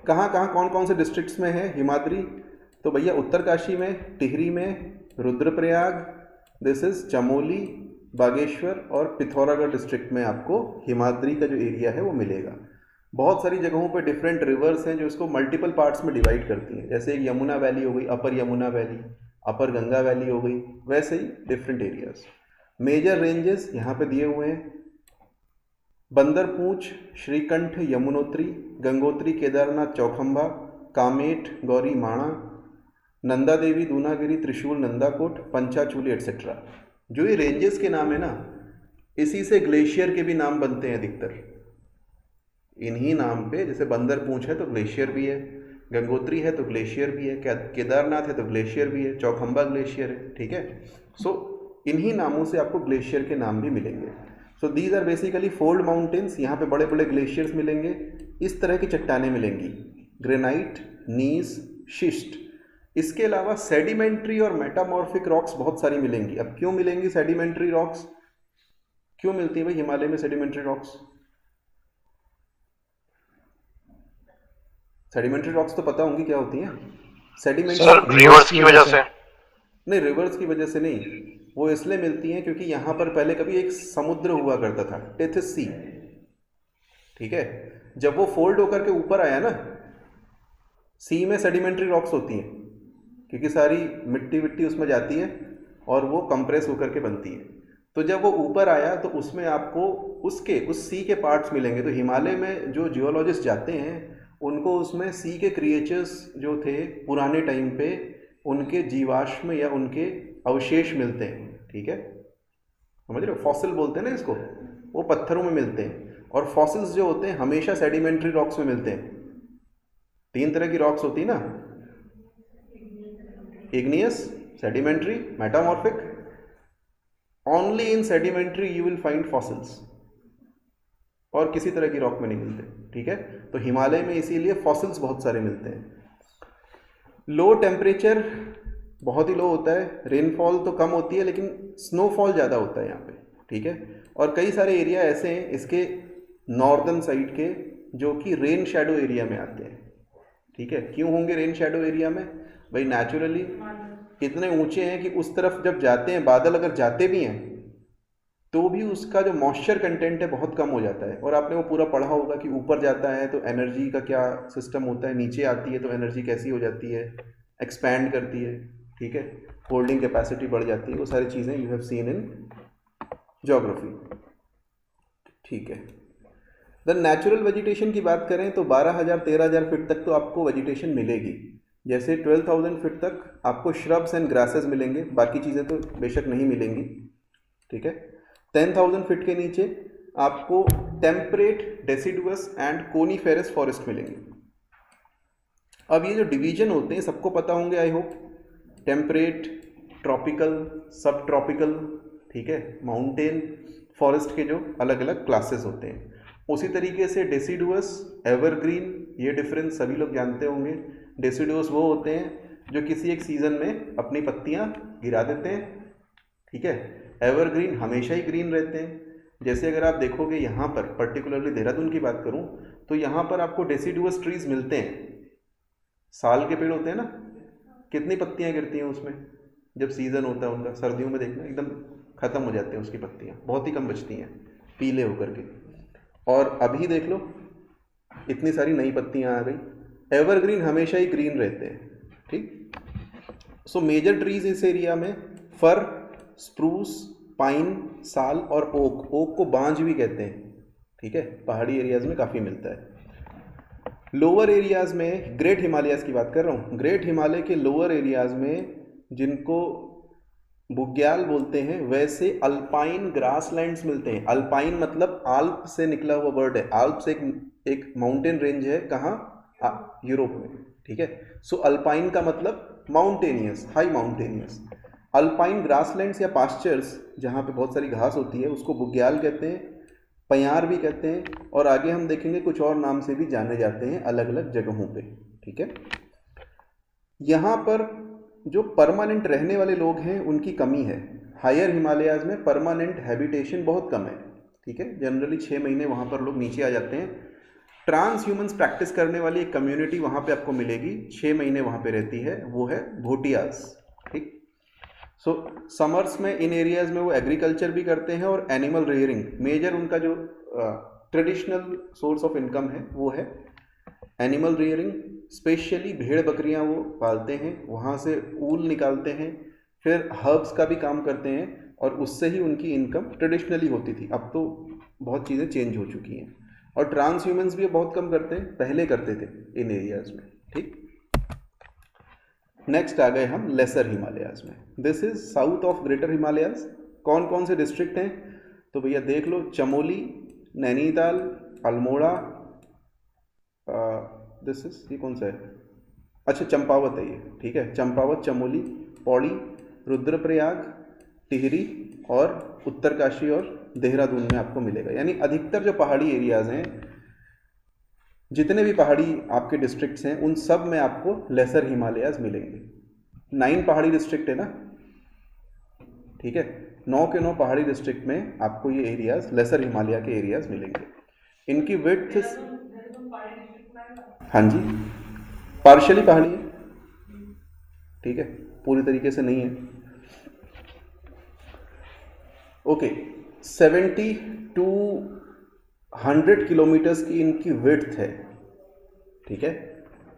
कहाँ कहाँ कौन कौन से डिस्ट्रिक्ट्स में है हिमाद्री? तो भैया उत्तरकाशी में, टिहरी में, रुद्रप्रयाग, दिस इज चमोली, बागेश्वर और पिथौरागढ़ डिस्ट्रिक्ट में आपको हिमाद्री का जो एरिया है वो मिलेगा। बहुत सारी जगहों पे डिफरेंट रिवर्स हैं जो इसको मल्टीपल पार्ट्स में डिवाइड करती हैं, जैसे एक यमुना वैली हो गई, अपर यमुना वैली, अपर गंगा वैली हो गई, वैसे ही डिफरेंट एरियाज। मेजर रेंजेस यहाँ पे दिए हुए हैं, बंदरपूंछ, श्रीकंठ, यमुनोत्री, गंगोत्री, केदारनाथ, चौखंबा, कामेट, गौरी माणा, नंदा देवी, दूनागिरी, त्रिशूल, नंदाकोट, पंचाचूली एक्सेट्रा। जो ये रेंजेस के नाम है ना, इसी से ग्लेशियर के भी नाम बनते हैं अधिकतर, इन्हीं नाम पे। जैसे बंदर पूंछ है तो ग्लेशियर भी है, गंगोत्री है तो ग्लेशियर भी है, केदारनाथ है तो ग्लेशियर भी है, चौखंबा ग्लेशियर है, ठीक है। सो इन्हीं नामों से आपको ग्लेशियर के नाम भी मिलेंगे। So these are basically fold mountains. यहाँ पे बड़े बड़े ग्लेशियर्स मिलेंगे, इस तरह की चट्टानें मिलेंगी, ग्रेनाइट, नीस, शिस्ट। इसके अलावा सेडिमेंट्री और मेटामॉर्फिक रॉक्स बहुत सारी मिलेंगी। अब क्यों मिलेंगी सेडिमेंट्री रॉक्स, क्यों मिलती है भाई हिमालय में सेडिमेंट्री रॉक्स? सेडिमेंट्री रॉक्स तो पता होंगी क्या होती हैं। सेडिमेंट्री रिवर्स की वजह से। नहीं, रिवर्स की वजह से नहीं, वो इसलिए मिलती हैं क्योंकि यहाँ पर पहले कभी एक समुद्र हुआ करता था, टेथिस सी, ठीक है। जब वो फोल्ड होकर के ऊपर आया ना, सी में सेडिमेंट्री रॉक्स होती हैं क्योंकि सारी मिट्टी विट्टी उसमें जाती है और वो कंप्रेस होकर के बनती है। तो जब वो ऊपर आया तो उसमें आपको उस सी के पार्ट्स मिलेंगे। तो हिमालय में जो जियोलॉजिस्ट जाते हैं उनको उसमें सी के क्रिएचर्स जो थे पुराने टाइम पे, उनके जीवाश्म या उनके अवशेष मिलते हैं, ठीक है, समझ रहे हो, फॉसिल बोलते हैं ना इसको, वो पत्थरों में मिलते हैं। और फॉसिल्स जो होते हैं हमेशा सेडिमेंट्री रॉक्स में मिलते हैं। 3 तरह की रॉक्स होती है ना, igneous, sedimentary, metamorphic. Only in sedimentary you will find fossils, और किसी तरह की रॉक में नहीं मिलते, ठीक है। तो हिमालय में इसीलिए फॉसिल्स बहुत सारे मिलते हैं। लो टेम्परेचर बहुत ही लो होता है, रेनफॉल तो कम होती है लेकिन स्नोफॉल ज़्यादा होता है यहाँ पे, ठीक है। और कई सारे एरिया ऐसे हैं इसके नॉर्दर्न साइड के जो कि रेन शैडो एरिया में आते हैं, ठीक है। क्यों होंगे रेन शैडो एरिया में भाई? नेचुरली इतने ऊंचे हैं कि उस तरफ जब जाते हैं बादल, अगर जाते भी हैं तो भी उसका जो मॉइस्चर कंटेंट है बहुत कम हो जाता है। और आपने वो पूरा पढ़ा होगा कि ऊपर जाता है तो एनर्जी का क्या सिस्टम होता है, नीचे आती है तो एनर्जी कैसी हो जाती है, एक्सपैंड करती है, ठीक है, होल्डिंग कैपेसिटी बढ़ जाती है। वो सारी चीज़ें you have seen in geography, ठीक है। द नेचुरल वेजिटेशन की बात करें तो 12,000-13,000 फीट तक तो आपको वेजिटेशन मिलेगी। जैसे 12,000 फीट तक आपको श्रब्स एंड ग्रासेस मिलेंगे, बाकी चीज़ें तो बेशक नहीं मिलेंगी, ठीक है। 10,000 फीट के नीचे आपको temperate, deciduous and coniferous forest मिलेंगे। अब ये जो डिवीजन होते हैं सबको पता होंगे आई होप, टेम्परेट, ट्रॉपिकल, सब ट्रॉपिकल, ठीक है, माउंटेन फॉरेस्ट के जो अलग अलग क्लासेस होते हैं। उसी तरीके से डेसिडुअस, एवरग्रीन, ये डिफरेंस सभी लोग जानते होंगे। डेसिडुअस वो होते हैं जो किसी एक सीजन में अपनी पत्तियां गिरा देते हैं, ठीक है। एवरग्रीन हमेशा ही ग्रीन रहते हैं। जैसे अगर आप देखोगे यहाँ पर पर्टिकुलरली देहरादून की बात करूँ तो यहाँ पर आपको डेसिडुअस ट्रीज मिलते हैं, साल के पेड़ होते हैं ना, कितनी पत्तियाँ गिरती हैं उसमें जब सीज़न होता है उनका, सर्दियों में देखना एकदम ख़त्म हो जाती हैं उसकी पत्तियाँ, बहुत ही कम बचती हैं पीले होकर के। और अभी देख लो इतनी सारी नई पत्तियाँ आ गई। एवरग्रीन हमेशा ही ग्रीन रहते हैं, ठीक। सो मेजर ट्रीज इस एरिया में फर, स्प्रूस, पाइन, साल और ओक। ओक को बांज भी कहते हैं, ठीक है, पहाड़ी एरियाज में काफ़ी मिलता है। लोअर एरियाज़ में, ग्रेट हिमालयाज़ की बात कर रहा हूँ, ग्रेट हिमालय के लोअर एरियाज़ में जिनको बुग्याल बोलते हैं, वैसे अल्पाइन ग्रासलैंड्स मिलते हैं। अल्पाइन मतलब आल्प से निकला हुआ वर्ड है। आल्प से एक माउंटेन रेंज है, कहाँ? यूरोप में, ठीक है। सो अल्पाइन का मतलब mountainous, high mountainous. Alpine grasslands या पास्चर्स जहाँ पे बहुत सारी घास होती है उसको बुग्याल कहते हैं, पयार भी कहते हैं, और आगे हम देखेंगे कुछ और नाम से भी जाने जाते हैं अलग अलग जगहों पे, ठीक है। यहाँ पर जो परमानेंट रहने वाले लोग हैं उनकी कमी है। हायर हिमालयाज में परमानेंट हैबिटेशन बहुत कम है, ठीक है। जनरली 6 महीने वहाँ पर लोग नीचे आ जाते हैं। ट्रांस ह्यूमन्स प्रैक्टिस करने वाली एक कम्युनिटी वहाँ पे आपको मिलेगी, 6 महीने वहाँ पे रहती है, वो है भोटियाज, ठीक। सो समर्स में इन एरियाज में वो एग्रीकल्चर भी करते हैं और एनिमल रेयरिंग, मेजर उनका जो ट्रेडिशनल सोर्स ऑफ इनकम है वो है एनिमल रेयरिंग। स्पेशली भेड़ बकरियां वो पालते हैं, वहाँ से ऊल निकालते हैं, फिर हर्ब्स का भी काम करते हैं, और उससे ही उनकी इनकम ट्रेडिशनली होती थी। अब तो बहुत चीज़ें चेंज हो चुकी हैं। और ट्रांस ह्यूमन्स भी बहुत कम करते हैं, पहले करते थे इन एरियाज में, ठीक। नेक्स्ट आ गए हम लेसर हिमालयाज में। This is south of greater Himalayas. कौन कौन से डिस्ट्रिक्ट हैं, तो भैया देख लो, चमोली, नैनीताल, अल्मोड़ा, दिस इज, ये कौन सा है, अच्छा चंपावत है ये, ठीक है, चंपावत, चमोली, पौड़ी, रुद्रप्रयाग, टिहरी और उत्तरकाशी और देहरादून में आपको मिलेगा। यानी अधिकतर जो पहाड़ी एरियाज हैं, जितने भी पहाड़ी आपके डिस्ट्रिक्ट्स हैं, उन सब में आपको लेसर हिमालयाज मिलेंगे। 9 पहाड़ी डिस्ट्रिक्ट है ना, ठीक है, 9 के 9 पहाड़ी डिस्ट्रिक्ट में आपको ये एरियाज लेसर हिमालय के एरियाज मिलेंगे। इनकी विड्थ, हाँ जी, पार्शियली पहाड़ी है, ठीक है, पूरी तरीके से नहीं है। ओके, 70 टू 100 किलोमीटर्स की इनकी विड्थ है, ठीक है,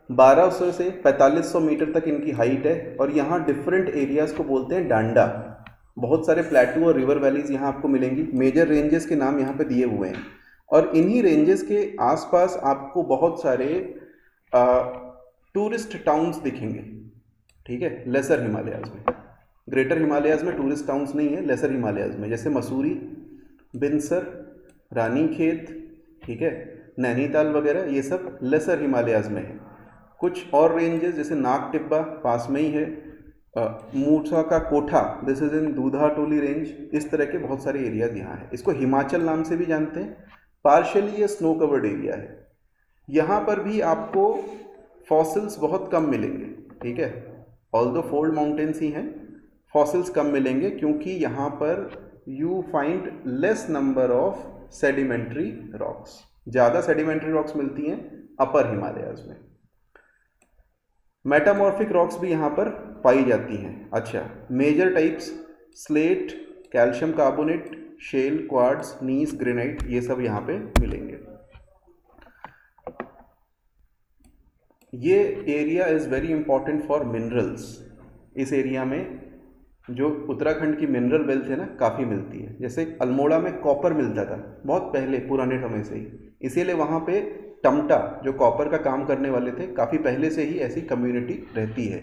1200 से 4500 मीटर तक इनकी हाइट है। और यहाँ डिफरेंट एरियाज को बोलते हैं डांडा। बहुत सारे प्लेटू और रिवर वैलीज यहाँ आपको मिलेंगी। मेजर रेंजेस के नाम यहाँ पे दिए हुए हैं, और इन्हीं रेंजेस के आसपास आपको बहुत सारे टूरिस्ट टाउन्स दिखेंगे, ठीक है, लेसर हिमालयाज में। ग्रेटर हिमालयाज में टूरिस्ट टाउन्स नहीं है, लेसर हिमालयाज में, जैसे मसूरी, बिनसर, रानीखेत, ठीक है, नैनीताल वगैरह, ये सब लेसर हिमालयाज में है। कुछ और रेंजेस जैसे नाग टिब्बा पास में ही है, मूसा का कोठा, this is in Dudha Toli range, इस तरह के बहुत सारे एरियाज यहाँ हैं। इसको हिमाचल नाम से भी जानते हैं। पार्शियली ये स्नो कवर्ड एरिया है। यहाँ पर भी आपको फॉसिल्स बहुत कम मिलेंगे, ठीक है, ऑल्दो फोल्ड माउंटेन्स ही हैं, फॉसिल्स कम मिलेंगे, क्योंकि यहाँ पर you find less number of sedimentary rocks. ज़्यादा सेडिमेंट्री रॉक्स मिलती हैं अपर हिमालयाज में। मेटामॉर्फिक रॉक्स भी यहाँ पर पाई जाती हैं। अच्छा, major types slate, calcium carbonate, shale, quartz, gneiss, granite, ये सब यहाँ पे मिलेंगे। ये area is very important for minerals. इस एरिया में जो उत्तराखंड की मिनरल वेल्थ है ना, काफ़ी मिलती है। जैसे अल्मोड़ा में कॉपर मिलता था बहुत पहले, पुराने समय से ही, इसीलिए वहाँ पे टमटा जो कॉपर का काम करने वाले थे, काफ़ी पहले से ही ऐसी कम्युनिटी रहती है।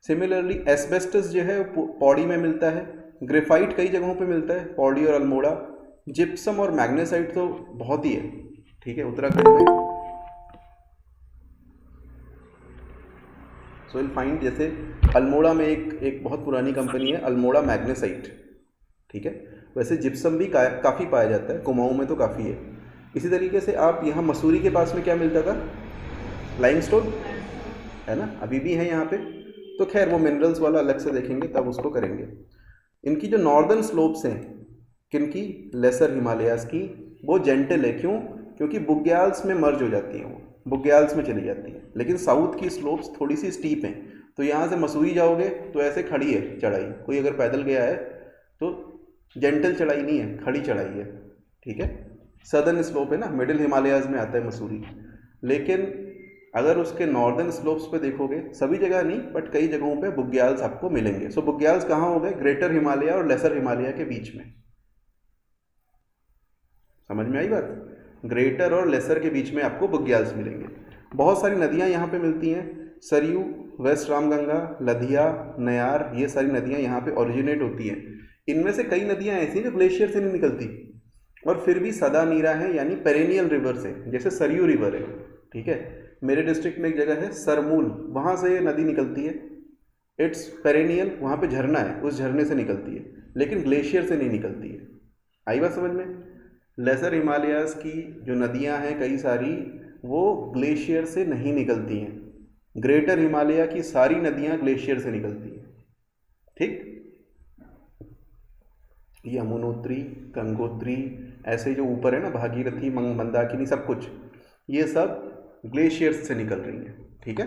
सिमिलरली एस्बेस्टस जो है पौड़ी में मिलता है, ग्रेफाइट कई जगहों पे मिलता है, पौड़ी और अल्मोड़ा। जिप्सम और मैग्नेसाइट तो बहुत ही है, ठीक है, उत्तराखंड में। सो विल फाइंड, जैसे अल्मोड़ा में एक बहुत पुरानी कंपनी है अल्मोड़ा मैग्नेसाइट, ठीक है। वैसे जिप्सम भी काफ़ी पाया जाता है, कुमाऊं में तो काफ़ी है। इसी तरीके से आप यहाँ मसूरी के पास में क्या मिलता था, लाइमस्टोन, है ना, अभी भी है यहाँ पे। तो खैर वो मिनरल्स वाला अलग से देखेंगे, तब उसको करेंगे। इनकी जो नॉर्दर्न स्लोप्स हैं, किनकी, लेसर हिमालयाज की, वो जेंटल है। क्यों? क्योंकि बुग्याल्स में मर्ज हो जाती हैं, वो बुग्याल्स में चली जाती हैं। लेकिन साउथ की स्लोप्स थोड़ी सी स्टीप हैं, तो यहाँ से मसूरी जाओगे तो ऐसे खड़ी है चढ़ाई। कोई अगर पैदल गया है तो जेंटल चढ़ाई नहीं है, खड़ी चढ़ाई है, ठीक है। सदर्न स्लोप है ना, मिडिल हिमालयाज में आता है मसूरी। लेकिन अगर उसके नॉर्दर्न स्लोप्स पे देखोगे, सभी जगह नहीं बट कई जगहों पे बुग्याल्स आपको मिलेंगे। सो बुग्याल्स कहाँ हो गए, ग्रेटर हिमालय और लेसर हिमालय के बीच में। समझ में आई बात? ग्रेटर और लेसर के बीच में आपको बुग्याल्स मिलेंगे। बहुत सारी नदियाँ यहाँ पे मिलती हैं, सरयू, वेस्ट रामगंगा, लधिया, नयार, ये सारी नदियाँ यहाँ पे ओरिजिनेट होती हैं। इनमें से कई नदियाँ ऐसी हैं जो ग्लेशियर से नहीं निकलती और फिर भी सदा नीरा है, यानी पेरेनियल रिवर से, जैसे सरयू रिवर है, ठीक है। मेरे डिस्ट्रिक्ट में एक जगह है सरमूल, वहाँ से ये नदी निकलती है, इट्स पेरेनियल, वहाँ पे झरना है, उस झरने से निकलती है, लेकिन ग्लेशियर से नहीं निकलती है। आई बात समझ में? लेसर हिमालयाज की जो नदियाँ हैं कई सारी, वो ग्लेशियर से नहीं निकलती हैं। ग्रेटर हिमालय की सारी नदियाँ ग्लेशियर से निकलती हैं, ठीक। यमुनोत्री, गंगोत्री, ऐसे जो ऊपर है ना, भागीरथी, मंदाकिनी, सब कुछ ये सब ग्लेशियर्स से निकल रही हैं, ठीक है,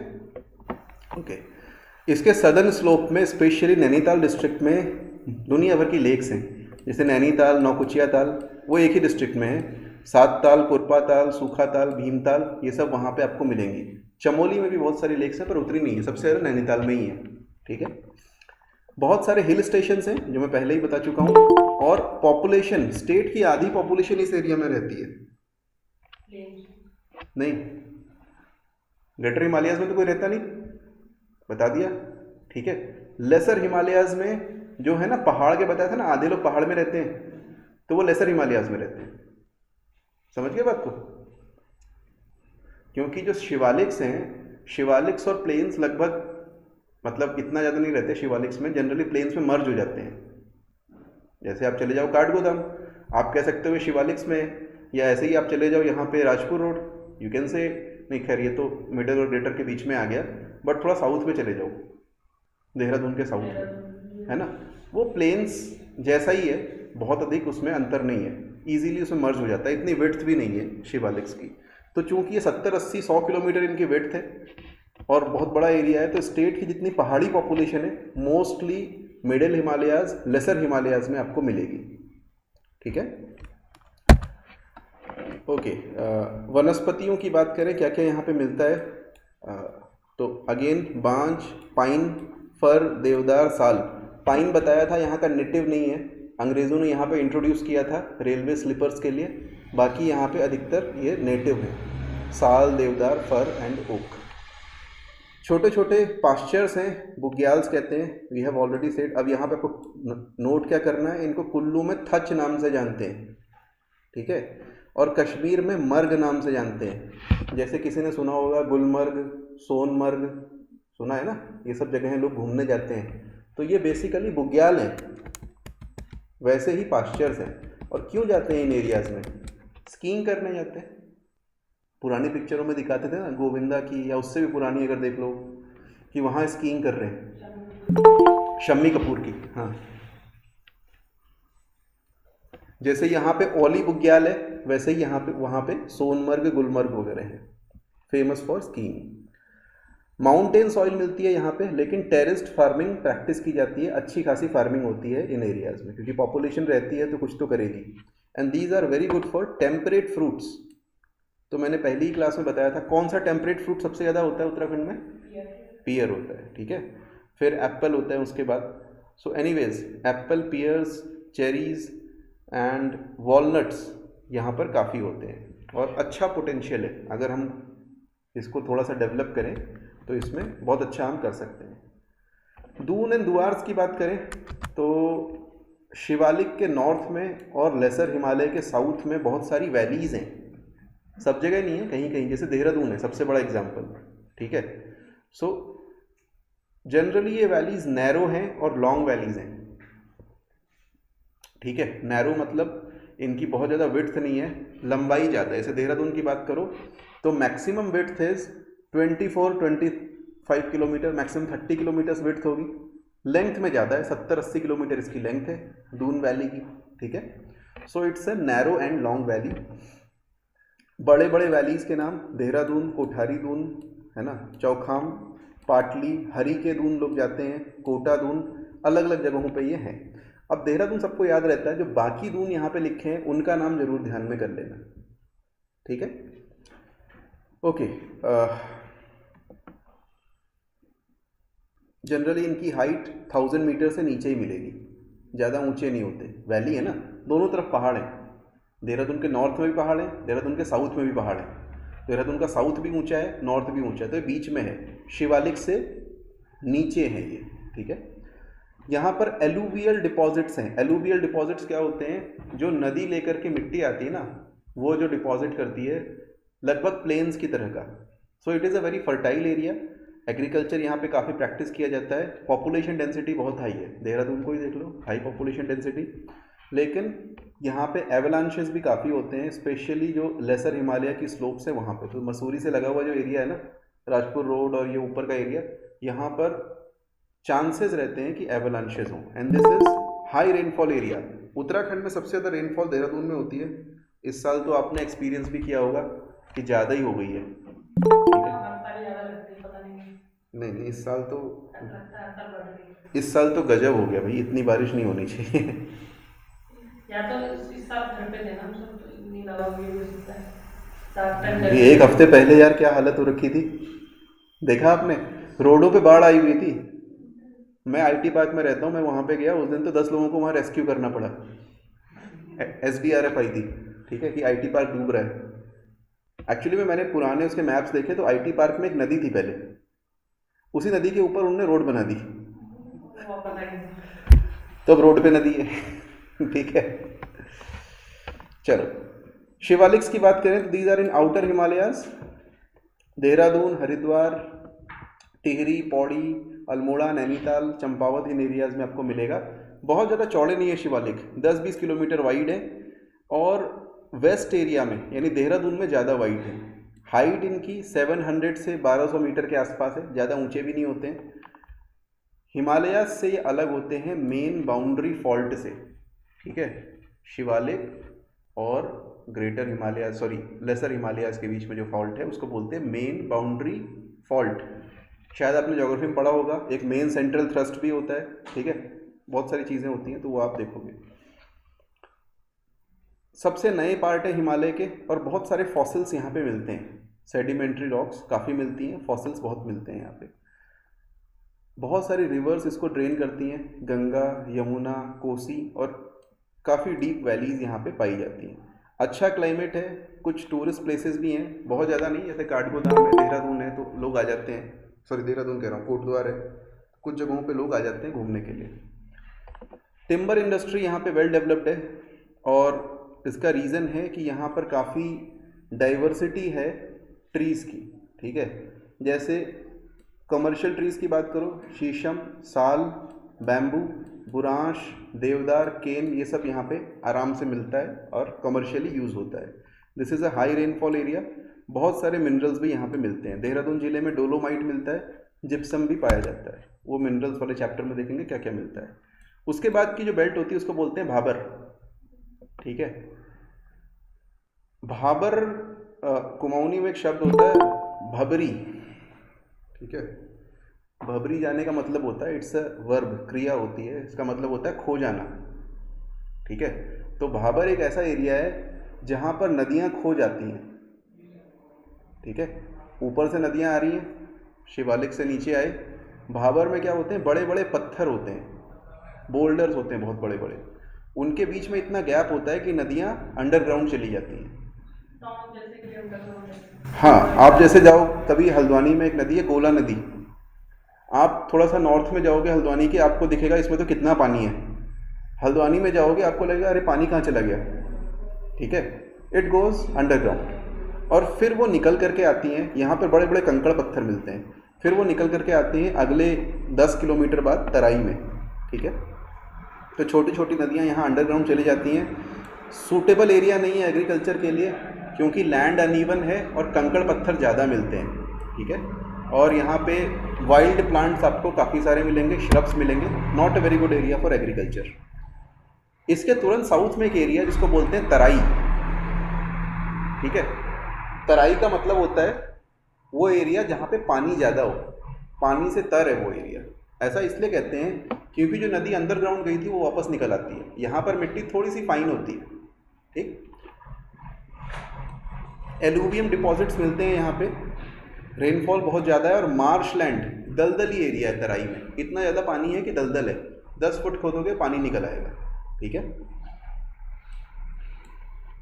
ओके। इसके सदर्न स्लोप में, स्पेशली नैनीताल डिस्ट्रिक्ट में दुनिया भर की लेक्स हैं। जैसे नैनीताल, नौकुचिया ताल, वो एक ही डिस्ट्रिक्ट में है। सात ताल, कुरपा ताल, सूखा ताल, भीमताल, ये सब वहाँ पे आपको मिलेंगी। चमोली में भी बहुत सारी लेक्स हैं, पर उतनी नहीं है, सबसे ज़्यादा नैनीताल में ही है, ठीक है। बहुत सारे हिल स्टेशंस हैं जो मैं पहले ही बता चुका हूँ। और पॉपुलेशन, स्टेट की आधी पॉपुलेशन इस एरिया में रहती है। नहीं, ग्रेटर हिमालयाज में तो कोई रहता नहीं, बता दिया, ठीक है। लेसर हिमालयाज में जो है ना पहाड़ के, बताया था ना आधे लोग पहाड़ में रहते हैं, तो वो लेसर हिमालयाज में रहते हैं। समझ गए बात को? क्योंकि जो शिवालिक्स हैं, शिवालिक्स और प्लेन्स लगभग मतलब इतना ज़्यादा नहीं रहते शिवालिक्स में, जनरली प्लेन्स में मर्ज हो जाते हैं। जैसे आप चले जाओ काठगोदाम, आप कह सकते हो शिवालिक्स में, या ऐसे ही आप चले जाओ यहाँ पे Rajpur road, you can say, नहीं खैर ये तो मिडल और ग्रेटर के बीच में आ गया, बट थोड़ा साउथ में चले जाओ, देहरादून के साउथ में, है ना, वो प्लेन्स जैसा ही है, बहुत अधिक उसमें अंतर नहीं है, ईजिली उसमें मर्ज हो जाता है, इतनी विड्थ भी नहीं है शिवालिक्स की। तो चूंकि ये 70, 80, 100 किलोमीटर इनकी विड्थ है और बहुत बड़ा एरिया है, तो स्टेट की जितनी पहाड़ी पॉपुलेशन है mostly middle Himalayas, lesser Himalayas में आपको मिलेगी। ठीक है, ओके। वनस्पतियों की बात करें, क्या क्या यहाँ पे मिलता है, तो अगेन बांज, पाइन, फर, देवदार, साल। पाइन बताया था यहाँ का नेटिव नहीं है, अंग्रेज़ों ने यहाँ पे इंट्रोड्यूस किया था रेलवे स्लीपर्स के लिए, बाकी यहाँ पे अधिकतर ये नेटिव है, साल, देवदार, फर एंड ओक। छोटे छोटे पास्चर्स हैं, बुग्याल्स कहते हैं, वी हैव ऑलरेडी सेड। अब यहाँ पे आपको नोट क्या करना है, इनको कुल्लू में थच नाम से जानते हैं, ठीक है, और कश्मीर में मर्ग नाम से जानते हैं। जैसे किसी ने सुना होगा गुलमर्ग, सोनमर्ग, सुना है ना, ये सब जगह लोग घूमने जाते हैं, तो ये बेसिकली बुग्याल हैं, वैसे ही पास्चर्स हैं। और क्यों जाते हैं इन एरियाज़ में? स्कीइंग करने जाते हैं। पुरानी पिक्चरों में दिखाते थे ना, गोविंदा की या उससे भी पुरानी अगर देख लो, कि वहाँ स्कीइंग कर रहे हैं, शम्मी कपूर की, हाँ। जैसे यहाँ पे ओली बुग्याल है, वैसे ही यहाँ पे वहाँ पे सोनमर्ग, गुलमर्ग वगैरह हैं, famous for skiing. Mountain soil मिलती है यहाँ पे, लेकिन टेरेस्ड फार्मिंग प्रैक्टिस की जाती है, अच्छी खासी फार्मिंग होती है इन एरियाज़ में, क्योंकि पॉपुलेशन रहती है तो कुछ तो करेगी। And these are very good for temperate fruits. तो मैंने पहली ही क्लास में बताया था कौन सा टेम्परेट फ्रूट सबसे ज़्यादा होता है उत्तराखंड में? पियर होता है, ठीक है, फिर एप्पल होता है उसके बाद। So anyways, apple, pears, cherries and walnuts यहाँ पर काफ़ी होते हैं, और अच्छा पोटेंशियल है, अगर हम इसको थोड़ा सा डेवलप करें तो इसमें बहुत अच्छा हम कर सकते हैं। दून एंड दुआर्स की बात करें तो शिवालिक के नॉर्थ में और लेसर हिमालय के साउथ में बहुत सारी वैलीज़ हैं, सब जगह नहीं है, कहीं कहीं, जैसे देहरादून है सबसे बड़ा एग्जाम्पल, ठीक है। सो जनरली ये वैलीज़ नैरो हैं और लॉन्ग वैलीज़ हैं, ठीक है। नैरो मतलब इनकी बहुत ज़्यादा विड्थ नहीं है, लंबाई ज़्यादा है। जैसे देहरादून की बात करो तो maximum width is 24-25 kilometre, maximum 30 kilometres width होगी, लेंथ में ज़्यादा है, 70-80 किलोमीटर इसकी लेंथ है दून वैली की, ठीक है। So it's a narrow and long valley. बड़े बड़े वैलीज़ के नाम, देहरादून, कोठारी दून, है ना, चौखाम, पाटली, हरी के दून लोग जाते हैं, कोटा दून, अलग अलग जगहों पे ये हैं। अब देहरादून सबको याद रहता है, जो बाकी दून यहाँ पे लिखे हैं उनका नाम जरूर ध्यान में कर लेना, ठीक है, ओके। जनरली इनकी हाइट 1000 मीटर से नीचे ही मिलेगी, ज़्यादा ऊंचे नहीं होते। वैली है ना, दोनों तरफ पहाड़ हैं, देहरादून के नॉर्थ में भी पहाड़ है, देहरादून के साउथ में भी पहाड़ है। देहरादून का साउथ भी ऊंचा है, नॉर्थ भी ऊंचा है, तो ये बीच में है, शिवालिक से नीचे है ये, ठीक है। यहाँ पर एलुवियल डिपॉजिट्स हैं। एलुवियल डिपॉजिट्स क्या होते हैं? जो नदी लेकर के मिट्टी आती है ना, वो जो डिपॉजिट करती है, लगभग प्लेन्स की तरह का। So it is a very fertile area. Agriculture यहाँ पे काफ़ी प्रैक्टिस किया जाता है। पॉपुलेशन डेंसिटी बहुत हाई है, देहरादून को ही देख लो, हाई पॉपुलेशन डेंसिटी। लेकिन यहाँ पे एवलांशेस भी काफ़ी होते हैं, स्पेशली जो लेसर हिमालय की स्लोप्स है वहाँ पे। तो मसूरी से लगा हुआ जो एरिया है ना, राजपुर रोड और ये ऊपर का एरिया, यहाँ पर चांसेस रहते हैं कि एवलांशेस हों, and this is high rainfall area. Uttarakhand में सबसे ज़्यादा रेनफॉल देहरादून में होती है। इस साल तो आपने एक्सपीरियंस भी किया होगा कि ज़्यादा ही हो गई है, ठीक है। नहीं, इस साल तो गजब हो गया भाई, इतनी बारिश नहीं होनी चाहिए। या तो इस साल घर पे देना, तो इतनी दवा भी हो सकता है। ये एक हफ्ते पहले यार क्या हालत हो रखी थी, देखा आपने? रोडों पे बाढ़ आई हुई थी। मैं आईटी पार्क में रहता हूँ, मैं वहाँ पे गया उस दिन, तो 10 लोगों को वहाँ रेस्क्यू करना पड़ा। SDRF आई थी, ठीक है, कि आईटी पार्क डूब रहा है। एक्चुअली में मैंने पुराने उसके मैप्स देखे तो आईटी पार्क में एक नदी थी पहले, उसी नदी के ऊपर उन्होंने रोड बना दी। तो अब रोड पे नदी है। ठीक है, चलो शिवालिक्स की बात करें तो these are in outer Himalayas, Dehradun, Haridwar, Tehri, Pauri, Almora, Nainital, Champawat in areas में आपको मिलेगा। बहुत ज़्यादा चौड़े नहीं है शिवालिक, 10-20 किलोमीटर वाइड है और वेस्ट एरिया में यानी देहरादून में ज़्यादा वाइड है। हाइट इनकी 700 से 1200 मीटर के आसपास है, ज़्यादा ऊंचे भी नहीं होते हैं। हिमालय से ये अलग होते हैं मेन बाउंड्री फॉल्ट से। ठीक है, शिवालिक और ग्रेटर हिमालय लेसर हिमालयाज के बीच में जो फॉल्ट है उसको बोलते हैं मेन बाउंड्री फॉल्ट। शायद आपने ज्योग्राफी में पढ़ा होगा, एक मेन सेंट्रल थ्रस्ट भी होता है। ठीक है, बहुत सारी चीज़ें होती हैं तो वो आप देखोगे। सबसे नए पार्ट है हिमालय के और बहुत सारे फॉसिल्स यहाँ पे मिलते हैं। सेडिमेंट्री रॉक्स काफ़ी मिलती हैं, फॉसिल्स बहुत मिलते हैं यहाँ पे। बहुत सारी रिवर्स इसको ड्रेन करती हैं, गंगा, यमुना, कोसी, और काफ़ी डीप वैलीज यहाँ पे पाई जाती हैं। अच्छा क्लाइमेट है, कुछ टूरिस्ट प्लेसेस भी हैं, बहुत ज़्यादा नहीं, जैसे काठगोदाम है, देहरादून है तो लोग आ जाते हैं। देहरादून कह रहा हूँ, कोटद्वार है, कुछ जगहों पे लोग आ जाते हैं घूमने के लिए। टिम्बर इंडस्ट्री यहाँ पे वेल डेवलप्ड है और इसका रीज़न है कि यहाँ पर काफ़ी डाइवर्सिटी है ट्रीज़ की। ठीक है, जैसे कमर्शियल ट्रीज़ की बात करो, शीशम, साल, बैम्बू, बुरांश, देवदार, केन, ये सब यहाँ पे आराम से मिलता है और कमर्शियली यूज़ होता है। This is a high rainfall area. बहुत सारे मिनरल्स भी यहाँ पे मिलते हैं। देहरादून जिले में डोलोमाइट मिलता है, जिप्सम भी पाया जाता है। वो मिनरल्स वाले चैप्टर में देखेंगे क्या क्या मिलता है। उसके बाद की जो बेल्ट होती है उसको बोलते हैं भाबर। ठीक है, भाबर कुमाऊनी में एक शब्द होता है भबरी। ठीक है, भबरी जाने का मतलब होता है, इट्स अ वर्ब, क्रिया होती है, इसका मतलब होता है खो जाना। ठीक है, तो भाबर एक ऐसा एरिया है जहाँ पर नदियाँ खो जाती हैं। ठीक है, ऊपर से नदियाँ आ रही हैं, शिवालिक से नीचे आए। भाबर में क्या होते हैं, बड़े बड़े पत्थर होते हैं, बोल्डर्स होते हैं बहुत बड़े बड़े, उनके बीच में इतना गैप होता है कि नदियाँ अंडरग्राउंड चली जाती हैं। हाँ, आप जैसे जाओ कभी हल्द्वानी में एक नदी है गोला नदी, आप थोड़ा सा नॉर्थ में जाओगे हल्द्वानी के, आपको दिखेगा इसमें तो कितना पानी है। हल्द्वानी में जाओगे आपको लगेगा अरे पानी कहाँ चला गया। ठीक है, इट गोज़ अंडरग्राउंड और फिर वो निकल करके आती हैं। यहाँ पर बड़े बड़े कंकड़ पत्थर मिलते हैं, फिर वो निकल करके आती हैं अगले 10 किलोमीटर बाद तराई में। ठीक है, तो छोटी छोटी नदियाँ यहाँ अंडरग्राउंड चली जाती हैं। सूटेबल एरिया नहीं है एग्रीकल्चर के लिए क्योंकि लैंड अनइवन है और कंकड़ पत्थर ज़्यादा मिलते हैं। ठीक है, और यहाँ पे वाइल्ड प्लांट्स आपको काफ़ी सारे मिलेंगे, श्रब्स मिलेंगे। Not a very good area for agriculture. इसके तुरंत साउथ में एक एरिया जिसको बोलते हैं तराई। ठीक है, तराई का मतलब होता है वो एरिया जहाँ पे पानी ज़्यादा हो, पानी से तर है वो एरिया। ऐसा इसलिए कहते हैं क्योंकि जो नदी अंडरग्राउंड गई थी वो वापस निकल आती है। यहाँ पर मिट्टी थोड़ी सी फाइन होती है। ठीक, एलुवियम डिपॉजिट्स मिलते हैं यहाँ पे, रेनफॉल बहुत ज़्यादा है और मार्श लैंड, दलदली एरिया है तराई में। इतना ज़्यादा पानी है कि दलदल है, 10 फुट खोदोगे पानी निकल आएगा। ठीक है,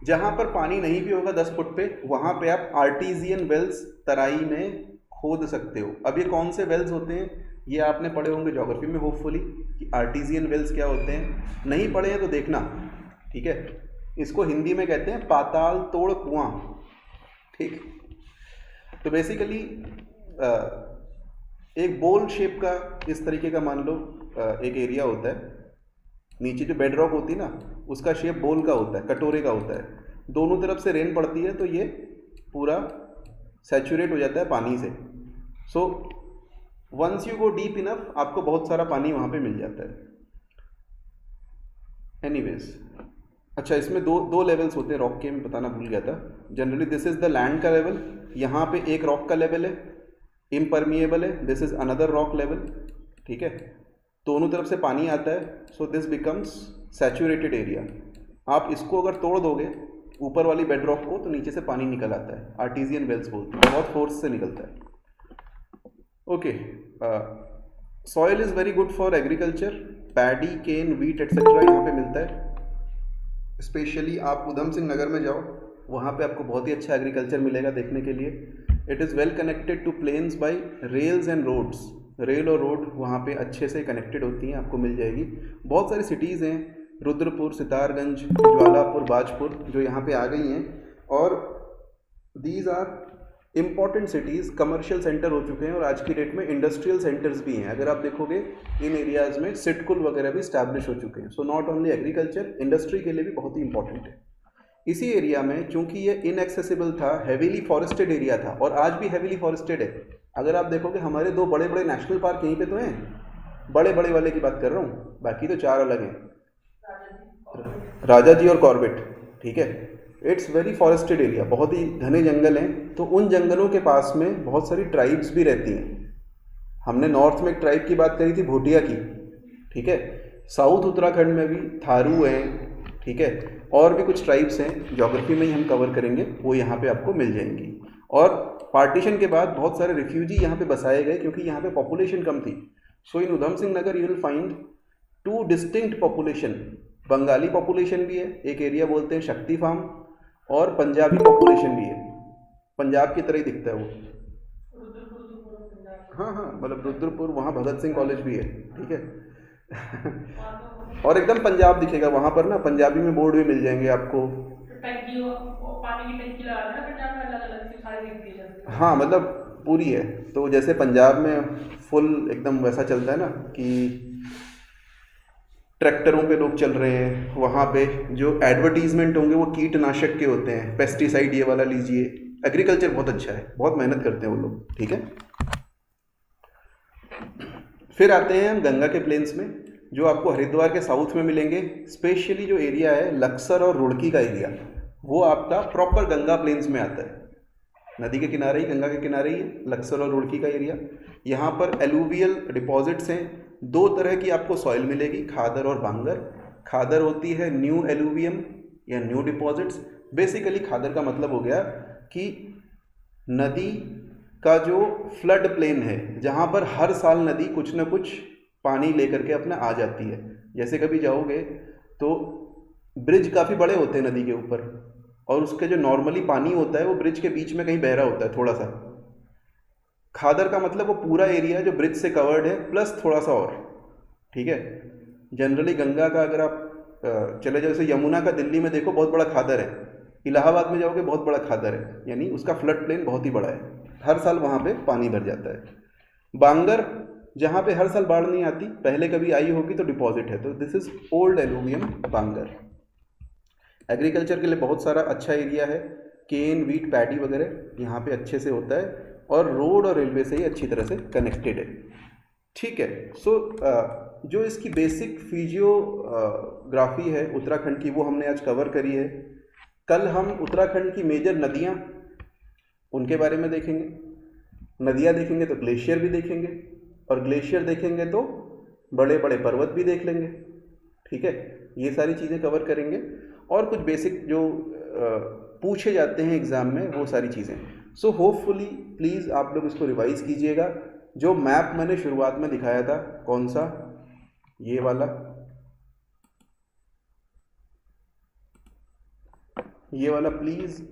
जहाँ पर पानी नहीं भी होगा 10 फुट पे, वहाँ पे आप आर्टिजियन वेल्स तराई में खोद सकते हो। अब ये कौन से वेल्स होते हैं ये आपने पढ़े होंगे ज्योग्राफी में होपफुली कि आर्टिजियन वेल्स क्या होते हैं। नहीं पढ़े हैं तो देखना। ठीक है, इसको हिंदी में कहते हैं पाताल तोड़ कुआं। ठीक, तो बेसिकली एक बोल शेप का इस तरीके का मान लो एक एरिया होता है। नीचे जो बेड रॉक होती है ना उसका शेप बोल का होता है, कटोरे का होता है। दोनों तरफ से रेन पड़ती है तो ये पूरा सैचुरेट हो जाता है पानी से। So once you go deep enough आपको बहुत सारा पानी वहाँ पे मिल जाता है। एनीवेज, अच्छा इसमें दो लेवल्स होते हैं रॉक के, मैं बताना भूल गया था। Generally this is the land का लेवल, यहाँ पे एक रॉक का लेवल है, इम्परमिएबल है, this is another rock level. ठीक है, दोनों तरफ से पानी आता है, so this becomes saturated area. आप इसको अगर तोड़ दोगे ऊपर वाली बेड रॉक को तो नीचे से पानी निकल आता है, आर्टिजियन वेल्स बोलते हैं, बहुत फोर्स से निकलता है। Okay, soil is very good for agriculture, paddy, cane, wheat etcetera यहाँ पे मिलता है। स्पेशली आप उधम सिंह नगर में जाओ, वहाँ पे आपको बहुत ही अच्छा एग्रीकल्चर मिलेगा देखने के लिए। It is well connected to plains by rails and roads. Rail और रोड वहाँ पे अच्छे से कनेक्टेड होती हैं, आपको मिल जाएगी। बहुत सारी सिटीज़ हैं, रुद्रपुर, सितारगंज, ज्वालापुर, बाजपुर, जो यहाँ पे आ गई हैं, और these are important cities, commercial center हो चुके हैं और आज की डेट में इंडस्ट्रियल सेंटर्स भी हैं। अगर आप देखोगे इन एरियाज़ में सिटकुल वगैरह भी स्टैब्लिश हो चुके हैं। So not only agriculture, industry के लिए भी बहुत ही इंपॉर्टेंट है। इसी एरिया में चूंकि ये इनएक्सेसिबल था, हैवीली फॉरेस्टेड एरिया था, और आज भी हैवीली फॉरेस्टेड है। अगर आप देखोगे हमारे 2 बड़े बड़े नेशनल पार्क यहीं पे तो हैं, बड़े बड़े वाले की बात कर रहा हूँ, बाकी तो 4 अलग हैं, राजा जी और कॉर्बेट, ठीक है। इट्स वेरी फॉरेस्टेड एरिया, बहुत ही घने जंगल हैं। तो उन जंगलों के पास में बहुत सारी ट्राइब्स भी रहती हैं। हमने नॉर्थ में एक ट्राइब की बात करी थी, भोटिया की, ठीक है। साउथ उत्तराखंड में भी थारू हैं, ठीक है, और भी कुछ ट्राइब्स हैं, ज्योग्राफी में ही हम कवर करेंगे, वो यहाँ पे आपको मिल जाएंगी। और पार्टीशन के बाद बहुत सारे रिफ्यूजी यहाँ पे बसाए गए क्योंकि यहाँ पे पॉपुलेशन कम थी। So in Udham Singh Nagar you will find 2 distinct population, Bengali population भी है, एक एरिया बोलते हैं शक्ति फार्म, और पंजाबी पॉपुलेशन भी है, पंजाब की तरह ही दिखता है वो। हाँ हाँ, मतलब रुद्रपुर, वहाँ भगत सिंह कॉलेज भी है, ठीक है। और एकदम पंजाब दिखेगा वहाँ पर ना, पंजाबी में बोर्ड भी मिल जाएंगे आपको। टंकी, पानी की टंकी लगा देना पंजाब में, अलग अलग सी सारी दिखती है। हाँ, मतलब पूरी है। तो जैसे पंजाब में फुल एकदम वैसा चलता है ना कि ट्रैक्टरों पे लोग चल रहे हैं, वहाँ पे जो एडवर्टीजमेंट होंगे वो कीटनाशक के होते हैं, पेस्टिसाइड ये वाला लीजिए। एग्रीकल्चर बहुत अच्छा है, बहुत मेहनत करते हैं वो लोग, ठीक है। फिर आते हैं हम गंगा के प्लेन्स में, जो आपको हरिद्वार के साउथ में मिलेंगे। स्पेशली जो एरिया है लक्सर और रुड़की का एरिया, वो आपका प्रॉपर गंगा प्लेन्स में आता है। नदी के किनारे ही, गंगा के किनारे ही है लक्सर और रुड़की का एरिया। यहाँ पर एलुवियल डिपॉजिट्स हैं। 2 तरह की आपको सॉइल मिलेगी, खादर और बांगर। खादर होती है न्यू एलुवियम या न्यू डिपॉजिट्स। बेसिकली खादर का मतलब हो गया कि नदी का जो फ्लड प्लेन है, जहाँ पर हर साल नदी कुछ ना कुछ पानी लेकर के अपना आ जाती है। जैसे कभी जाओगे तो ब्रिज काफ़ी बड़े होते हैं नदी के ऊपर, और उसके जो नॉर्मली पानी होता है वो ब्रिज के बीच में कहीं बह रहा होता है थोड़ा सा। खादर का मतलब वो पूरा एरिया जो ब्रिज से कवर्ड है प्लस थोड़ा सा और, ठीक है। जनरली गंगा का अगर आप चले जाओ, जैसे यमुना का दिल्ली में देखो बहुत बड़ा खादर है, इलाहाबाद में जाओगे बहुत बड़ा खादर है, यानी उसका फ्लड प्लेन बहुत ही बड़ा है, हर साल वहाँ पे पानी भर जाता है। बांगर जहाँ पे हर साल बाढ़ नहीं आती, पहले कभी आई होगी तो डिपॉजिट है, तो this is old alluvium Bangar. Agriculture के लिए बहुत सारा अच्छा एरिया है, केन, वीट, पैडी वगैरह यहाँ पे अच्छे से होता है, और रोड और रेलवे से ही अच्छी तरह से कनेक्टेड है, ठीक है। सो जो इसकी बेसिक फिजियोग्राफी है उत्तराखंड की, वो हमने आज कवर करी है। कल हम उत्तराखंड की मेजर नदियाँ, उनके बारे में देखेंगे। नदियाँ देखेंगे तो ग्लेशियर भी देखेंगे, और ग्लेशियर देखेंगे तो बड़े बड़े पर्वत भी देख लेंगे, ठीक है। ये सारी चीज़ें कवर करेंगे, और कुछ बेसिक जो पूछे जाते हैं एग्ज़ाम में वो सारी चीज़ें। सो होपफुली प्लीज़ आप लोग इसको रिवाइज़ कीजिएगा। जो मैप मैंने शुरुआत में दिखाया था, कौन सा, ये वाला, ये वाला प्लीज़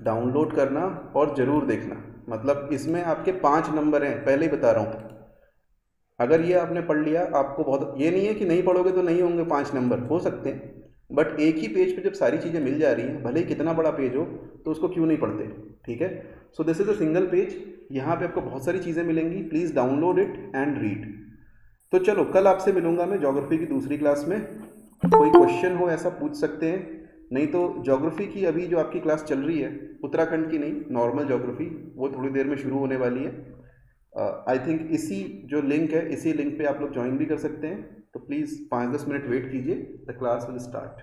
डाउनलोड करना और ज़रूर देखना। मतलब इसमें आपके 5 नंबर हैं, पहले ही बता रहा हूँ। अगर ये आपने पढ़ लिया, आपको बहुत, ये नहीं है कि नहीं पढ़ोगे तो नहीं होंगे 5 नंबर, हो सकते हैं, बट एक ही पेज पे जब सारी चीज़ें मिल जा रही हैं, भले ही कितना बड़ा पेज हो, तो उसको क्यों नहीं पढ़ते, ठीक है। So this is a single page, यहाँ पे आपको बहुत सारी चीज़ें मिलेंगी, please download it and read. तो चलो, कल आपसे मिलूंगा मैं ज्योग्राफी की दूसरी क्लास में। कोई क्वेश्चन हो ऐसा पूछ सकते हैं, नहीं तो ज्योग्राफी की अभी जो आपकी क्लास चल रही है, उत्तराखंड की नहीं, नॉर्मल ज्योग्राफी, वो थोड़ी देर में शुरू होने वाली है। आई थिंक इसी जो लिंक है, इसी लिंक पे आप लोग ज्वाइन भी कर सकते हैं। तो प्लीज़ 5-10 मिनट वेट कीजिए, द क्लास विल स्टार्ट।